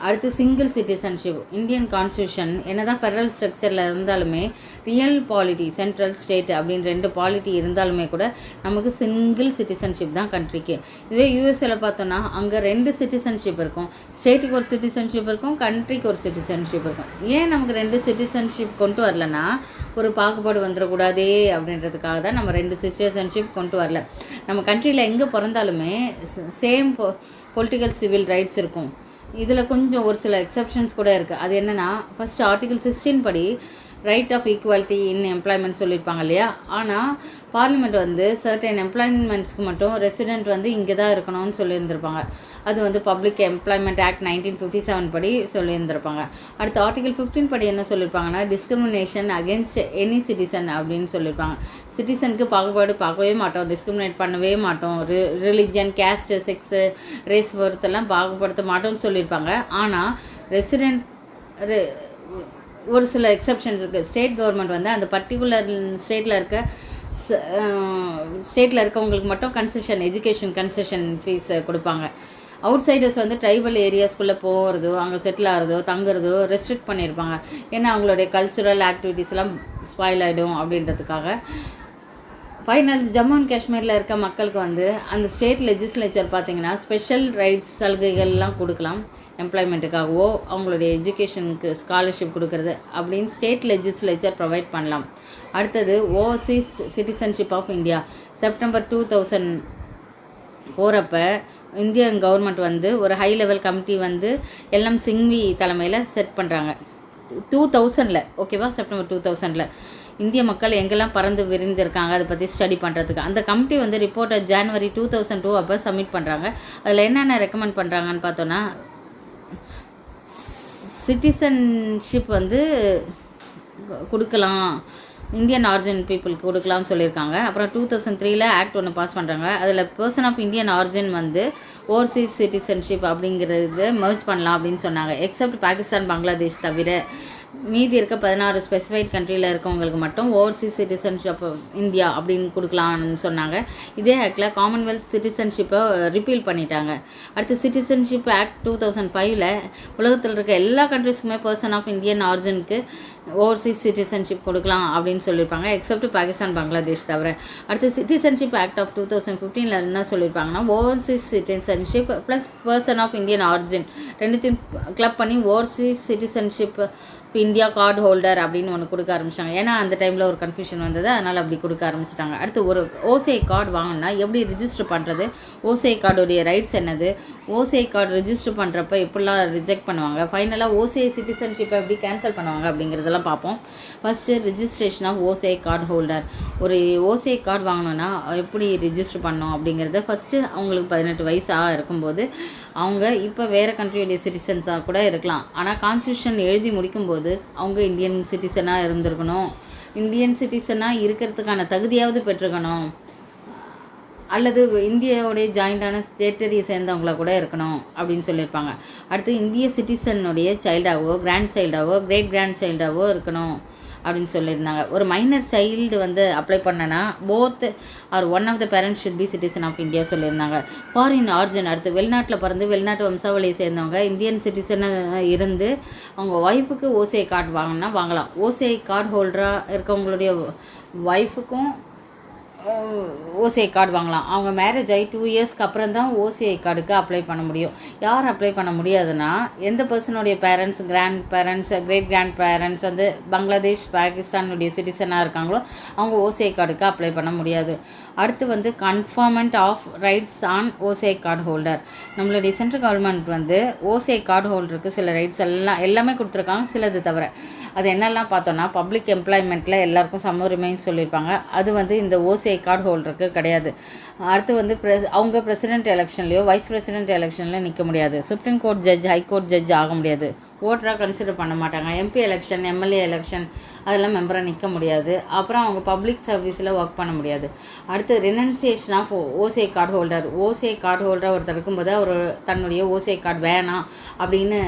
அடுத்து சிங்கிள் சிட்டிசன்ஷிப். இந்தியன் கான்ஸ்டியூஷன் என்ன தான் ஃபெடரல் ஸ்ட்ரக்சரில் இருந்தாலுமே ரியல் பாலிட்டி, சென்ட்ரல் ஸ்டேட் அப்படின்னு 2 பாலிட்டி இருந்தாலுமே கூட நமக்கு சிங்கிள் சிட்டிசன்ஷிப் தான் கண்ட்ரிக்கு. இதே யூஎஸ்ஏல பார்த்தோன்னா அங்கே 2 சிட்டிசன்ஷிப் இருக்கும். ஸ்டேட்டுக்கு ஒரு சிட்டிசன்ஷிப் இருக்கும், கண்ட்ரிக்கு ஒரு சிட்டிசன்ஷிப் இருக்கும். ஏன் நமக்கு 2 சிட்டிசன்ஷிப் கொண்டு வரலன்னா, ஒரு பாகுபாடு வந்துடக்கூடாதே அப்படின்றதுக்காக தான் நம்ம 2 சிட்டிசன்ஷிப் கொண்டு வரல. நம்ம கண்ட்ரியில் எங்கே பிறந்தாலுமே சேம் பொலிட்டிக்கல் சிவில் ரைட்ஸ் இருக்கும். இதில் கொஞ்சம் ஒரு சில எக்ஸப்ஷன்ஸ் கூட இருக்குது. அது என்னென்னா, ஃபஸ்ட்டு ஆர்டிகல் 16 படி right of equality in employment சொல்லியிருப்பாங்க இல்லையா. ஆனால் பார்லிமெண்ட் வந்து சர்டன் எம்ப்ளாய்மெண்ட்ஸ்க்கு மட்டும் ரெசிடெண்ட் வந்து இங்கே தான் இருக்கணும்னு சொல்லியிருந்திருப்பாங்க. அது வந்து பப்ளிக் எம்ப்ளாய்மெண்ட் ஆக்ட் 1957 படி சொல்லியிருந்திருப்பாங்க. அடுத்து ஆர்டிகல் 15 படி என்ன சொல்லியிருப்பாங்கன்னா, டிஸ்கிரிமினேஷன் அகேன்ஸ்ட் எனி சிட்டிசன் அப்படின்னு சொல்லியிருப்பாங்க. சிட்டிசனுக்கு பாகுபாடு பார்க்கவே மாட்டோம், டிஸ்கிரிமினேட் பண்ணவே மாட்டோம், ரிலிஜன், கேஸ்ட்டு, செக்ஸு, ரேஸ் பொறுத்தெல்லாம் பாகுபடுத்த மாட்டோம்னு சொல்லியிருப்பாங்க. ஆனால் ரெசிடெண்ட் ஒரு சில எக்ஸப்ஷன்ஸ் இருக்குது. ஸ்டேட் கவர்மெண்ட் வந்து அந்த பர்டிகுலர் ஸ்டேட்டில் இருக்க ஸ்டேட்டில் இருக்கவங்களுக்கு மட்டும் எஜுகேஷன் கன்செஷன் ஃபீஸ் கொடுப்பாங்க. அவுட் சைடர்ஸ் வந்து ட்ரைபல் ஏரியாஸ்குள்ளே போகிறதோ அங்கே செட்டில் ஆகிறதோ தங்குறதோ ரெஸ்ட்ரிக்ட் பண்ணியிருப்பாங்க. ஏன்னா அவங்களுடைய கல்ச்சுரல் ஆக்டிவிட்டீஸ்லாம் ஸ்பாயில் ஆகிடும் அப்படின்றதுக்காக. ஃபைனல் ஜம்மு அண்ட் காஷ்மீரில் இருக்க மக்களுக்கு வந்து அந்த ஸ்டேட் லெஜிஸ்லேச்சர் பார்த்திங்கன்னா ஸ்பெஷல் ரைட்ஸ் சலுகைகள்லாம் கொடுக்கலாம். எம்ப்ளாய்மெண்ட்டுக்காகவோ அவங்களுடைய எஜுகேஷனுக்கு ஸ்காலர்ஷிப் கொடுக்கறது அப்படின்னு ஸ்டேட் லெஜிஸ்லேச்சர் ப்ரொவைட் பண்ணலாம். அடுத்தது overseas citizenship of India. September 2004 அப்போ இந்தியன் கவர்மெண்ட் வந்து ஒரு ஹை லெவல் கமிட்டி வந்து எல்எம் சிங்வி தலைமையில் செட் பண்ணுறாங்க. 2000 ஓகேவா, செப்டம்பர் 2000 இந்திய மக்கள் எங்கெல்லாம் பறந்து விரிந்திருக்காங்க அதை பற்றி ஸ்டடி பண்ணுறதுக்கு அந்த கமிட்டி வந்து ரிப்போர்ட்டை ஜனவரி 2002 அப்போ சப்மிட் பண்ணுறாங்க. அதில் என்னென்ன ரெக்கமெண்ட் பண்ணுறாங்கன்னு பார்த்தோன்னா, சிட்டிசன்ஷிப் வந்து கொடுக்கலாம், இந்தியன் ஆரிஜின் பீப்புளுக்கு கொடுக்கலாம்னு சொல்லியிருக்காங்க. அப்புறம் 2003 ஆக்ட் ஒன்று பாஸ் பண்ணுறாங்க. அதில் பர்சன் ஆஃப் இந்தியன் ஆரிஜின் வந்து ஓவர்சீஸ் சிட்டிசன்ஷிப் அப்படிங்கிறது மெர்ஜ் பண்ணலாம் அப்படின்னு சொன்னாங்க. எக்ஸப்ட் பாகிஸ்தான், பங்களாதேஷ் தவிர மீதி இருக்க 16 ஸ்பெசிஃபைட் கண்ட்ரியில் இருக்கவங்களுக்கு மட்டும் ஓவர்சீஸ் சிட்டிசன்ஷிப் இந்தியா அப்படின்னு கொடுக்கலான்னு சொன்னாங்க. இதே ஆக்டில் காமன்வெல்த் சிட்டிசன்ஷிப்பை ரிப்பீல் பண்ணிட்டாங்க. அடுத்து சிட்டிசன்ஷிப் ஆக்ட் 2005 உலகத்தில் இருக்க எல்லா கண்ட்ரிஸ்க்குமே பர்சன் ஆஃப் இந்தியன் ஆரிஜினுக்கு ஓவர்சீஸ் சிட்டிசன்ஷிப் கொடுக்கலாம் அப்படின்னு சொல்லியிருப்பாங்க, எக்ஸப்ட் பாகிஸ்தான், பங்களாதேஷ் தவிர. அடுத்து சிட்டிசன்ஷிப் ஆக்ட் ஆஃப் 2015 என்ன சொல்லியிருப்பாங்கன்னா, overseas citizenship plus person of Indian origin ரெண்டுத்தையும் கிளப் பண்ணி overseas citizenship India card holder அப்படின்னு ஒன்று கொடுக்க ஆரம்பிச்சிட்டாங்க. ஏன்னா அந்த டைமில் ஒரு கன்ஃபியூஷன் வந்தது, அதனால் அப்படி கொடுக்க ஆரம்பிச்சிட்டாங்க. அடுத்து ஒரு ஓசிஐ கார்டு வாங்கினா எப்படி ரிஜிஸ்டர் பண்ணுறது, ஓசிஐ கார்டுடைய ரைட்ஸ் என்னது, ஓசிஐ கார்டு ரிஜிஸ்டர் பண்ணுறப்ப எப்படிலாம் ரிஜெக்ட் பண்ணுவாங்க, ஃபைனலாக ஓசிஐ சிட்டிசன்ஷிப்பை எப்படி கேன்சல் பண்ணுவாங்க அப்படிங்கிறதெல்லாம் பார்ப்போம். First registration of OCI card holder. ஒரு ஓசிஐ கார்டு வாங்கணுன்னா எப்படி ரிஜிஸ்டர் பண்ணணும் அப்படிங்கிறத ஃபஸ்ட்டு அவங்களுக்கு 18 வயசாக இருக்கும்போது அவங்க இப்போ வேறு கண்ட்ரியோடைய சிட்டிசன்ஸாக கூட இருக்கலாம். ஆனால் கான்ஸ்டியூஷன் எழுதி முடிக்கும்போது அவங்க இந்தியன் சிட்டிசனாக இருந்திருக்கணும், இந்தியன் சிட்டிசனாக இருக்கிறதுக்கான தகுதியாவது பெற்றுக்கணும், அல்லது இந்தியாவுடைய ஜாயிண்டான டெரிட்டரியை சேர்ந்தவங்கள கூட இருக்கணும் அப்படின்னு சொல்லியிருப்பாங்க. அடுத்து இந்திய சிட்டிசனுடைய சைல்டாகவோ கிராண்ட் சைல்டாகவோ கிரேட் கிராண்ட் சைல்டாகவோ இருக்கணும் அப்படின்னு சொல்லியிருந்தாங்க. ஒரு மைனர் சைல்டு வந்து அப்ளை பண்ணனா both or one of the parents should be citizen of India சொல்லியிருந்தாங்க. ஃபாரின் ஆரிஜின், அடுத்து வெளிநாட்டில் பிறந்து வெளிநாட்டு வம்சாவளியை சேர்ந்தவங்க இந்தியன் சிட்டிசனாக இருந்து அவங்க ஒய்ஃபுக்கு ஓசிஐ கார்டு வாங்கினா வாங்கலாம். ஓசிஐ கார்டு ஹோல்டராக இருக்கவங்களுடைய ஒய்ஃபுக்கும் ஓசிஐ கார்டு வாங்கலாம். அவங்க மேரேஜ் ஆகி 2 இயர்ஸ்க்கு அப்புறம் தான் ஓசிஐ கார்டுக்கு அப்ளை பண்ண முடியும். யார் அப்ளை பண்ண முடியாதுன்னா, எந்த பர்சனுடைய parents, grand parents, great grand parents வந்து பங்களாதேஷ், பாகிஸ்தானுடைய சிட்டிசனாக இருக்காங்களோ அவங்க ஓசிஐ கார்டுக்கு அப்ளை பண்ண முடியாது. அடுத்து வந்து conferment of rights on OCI card holder. நம்மளுடைய சென்ட்ரல் கவர்மெண்ட் வந்து ஓசிஐ கார்டு ஹோல்டருக்கு சில ரைட்ஸ் எல்லாமே கொடுத்துருக்காங்க, சிலது தவிர. அது என்னெல்லாம் பார்த்தோன்னா, பப்ளிக் எம்ப்ளாய்மெண்ட்டில் எல்லாருக்கும் சம உரிமைன்னு சொல்லியிருப்பாங்க. அது வந்து இந்த ஓசிஐ கார்டு ஹோல்டருக்கு கிடையாது. அடுத்து வந்து அவங்க பிரசிடென்ட் எலெக்ஷன்லையோ வைஸ் பிரசிடென்ட் எலெக்ஷன்லையோ நிற்க முடியாது. Supreme court judge, high court judge ஆக முடியாது. ஓட்டராக கன்சிடர் பண்ண மாட்டாங்க. எம்பி எலெக்ஷன், எம்எல்ஏ எலெக்ஷன் அதெல்லாம் மெம்பராக நிற்க முடியாது. அப்புறம் அவங்க பப்ளிக் சர்வீஸில் ஒர்க் பண்ண முடியாது. அடுத்து renunciation of OCI card holder. OCI card ஹோல்டராக ஒருத்தர் இருக்கும்போது அவர் தன்னுடைய ஓசிஐ கார்டு வேணாம் அப்படின்னு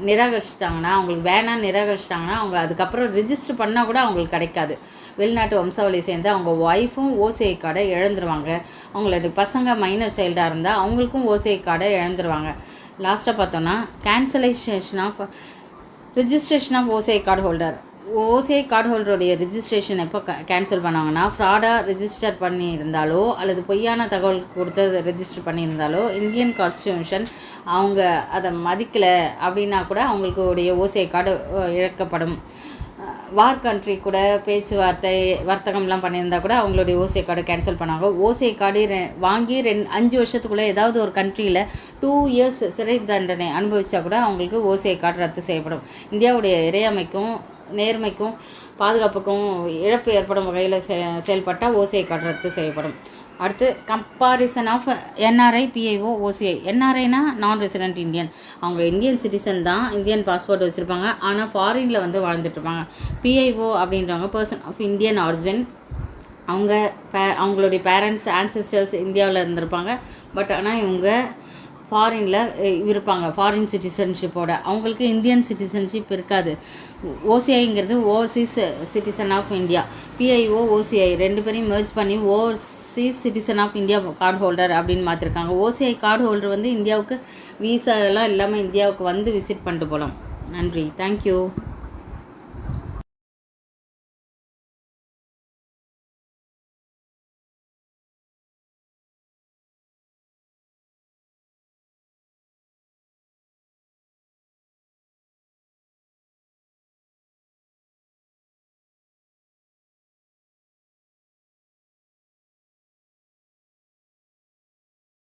நிராகரிச்சிட்டாங்கன்னா, அவங்களுக்கு வேணான்னு நிராகரிச்சிட்டாங்கன்னா அவங்க அதுக்கப்புறம் ரிஜிஸ்டர் பண்ணால் கூட அவங்களுக்கு கிடைக்காது. வெளிநாட்டு வம்சாவளியை சேர்ந்து அவங்க ஒய்ஃபும் ஓசிஐ கார்டை இழந்துருவாங்க. அவங்களோட பசங்க மைனர் சைல்டாக இருந்தால் அவங்களுக்கும் ஓசிஐ கார்டை இழந்துருவாங்க. லாஸ்ட்டாக பார்த்தோன்னா cancellation of registration of OCI card holder. OCI card ஹோல்டருடைய ரிஜிஸ்ட்ரேஷன் எப்போ கேன்சல் பண்ணாங்கன்னா, ஃப்ராடாக ரிஜிஸ்டர் பண்ணியிருந்தாலோ அல்லது பொய்யான தகவல் கொடுத்து ரெஜிஸ்டர் பண்ணியிருந்தாலோ இந்தியன் கான்ஸ்டியூஷன் அவங்க அதை மதிக்கலை அப்படின்னா கூட அவங்களுக்கு உடைய ஓசிஐ கார்டு இழக்கப்படும். வார் கண்ட்ரி கூட பேச்சுவார்த்தை வர்த்தகம்லாம் பண்ணியிருந்தால் கூட அவங்களுடைய ஓசிஐ கார்டை கேன்சல் பண்ணாங்க. ஓசிஐ கார்டு வாங்கி 5 வருஷத்துக்குள்ளே ஏதாவது ஒரு கண்ட்ரியில் 2 இயர்ஸ் சிறை தண்டனை அனுபவித்தா கூட அவங்களுக்கு ஓசிஐ கார்டு ரத்து செய்யப்படும். இந்தியாவுடைய இறையாமைக்கும் நேர்மைக்கும் பாதுகாப்புக்கும் இழப்பு ஏற்படும் வகையில் செயல்பட்டால் ஓசிஐ கார்டு ரத்து செய்யப்படும். அடுத்து comparison of NRI, PIO, OCI. என்ஆர்ஐனா நான் ரெசிடென்ட் இந்தியன், அவங்க இந்தியன் சிட்டிசன் தான், இந்தியன் பாஸ்போர்ட் வச்சுருப்பாங்க, ஆனால் ஃபாரினில் வந்து வாழ்ந்துட்டுருப்பாங்க. பிஐஓ அப்படின்றவங்க பர்சன் ஆஃப் இந்தியன் ஆரிஜின், அவங்களுடைய பேரண்ட்ஸ், ஆன்செஸ்டர்ஸ் இந்தியாவில் இருந்திருப்பாங்க. பட் ஆனால் இவங்க ஃபாரினில் இருப்பாங்க, ஃபாரின் சிட்டிசன்ஷிப்போட, அவங்களுக்கு இந்தியன் சிட்டிசன்ஷிப் இருக்காது. ஓசிஐங்கிறது overseas citizen of India, PIO OCI ரெண்டு பேரையும் மெர்ஜ் பண்ணி overseas citizen of India card holder அப்படின்னு மாற்றிருக்காங்க. ஓசிஐ கார்டு ஹோல்டர் வந்து இந்தியாவுக்கு வீசா எல்லாம் இல்லாமல் இந்தியாவுக்கு வந்து விசிட் பண்ணிட்டு போகலாம். நன்றி, தேங்க்யூ.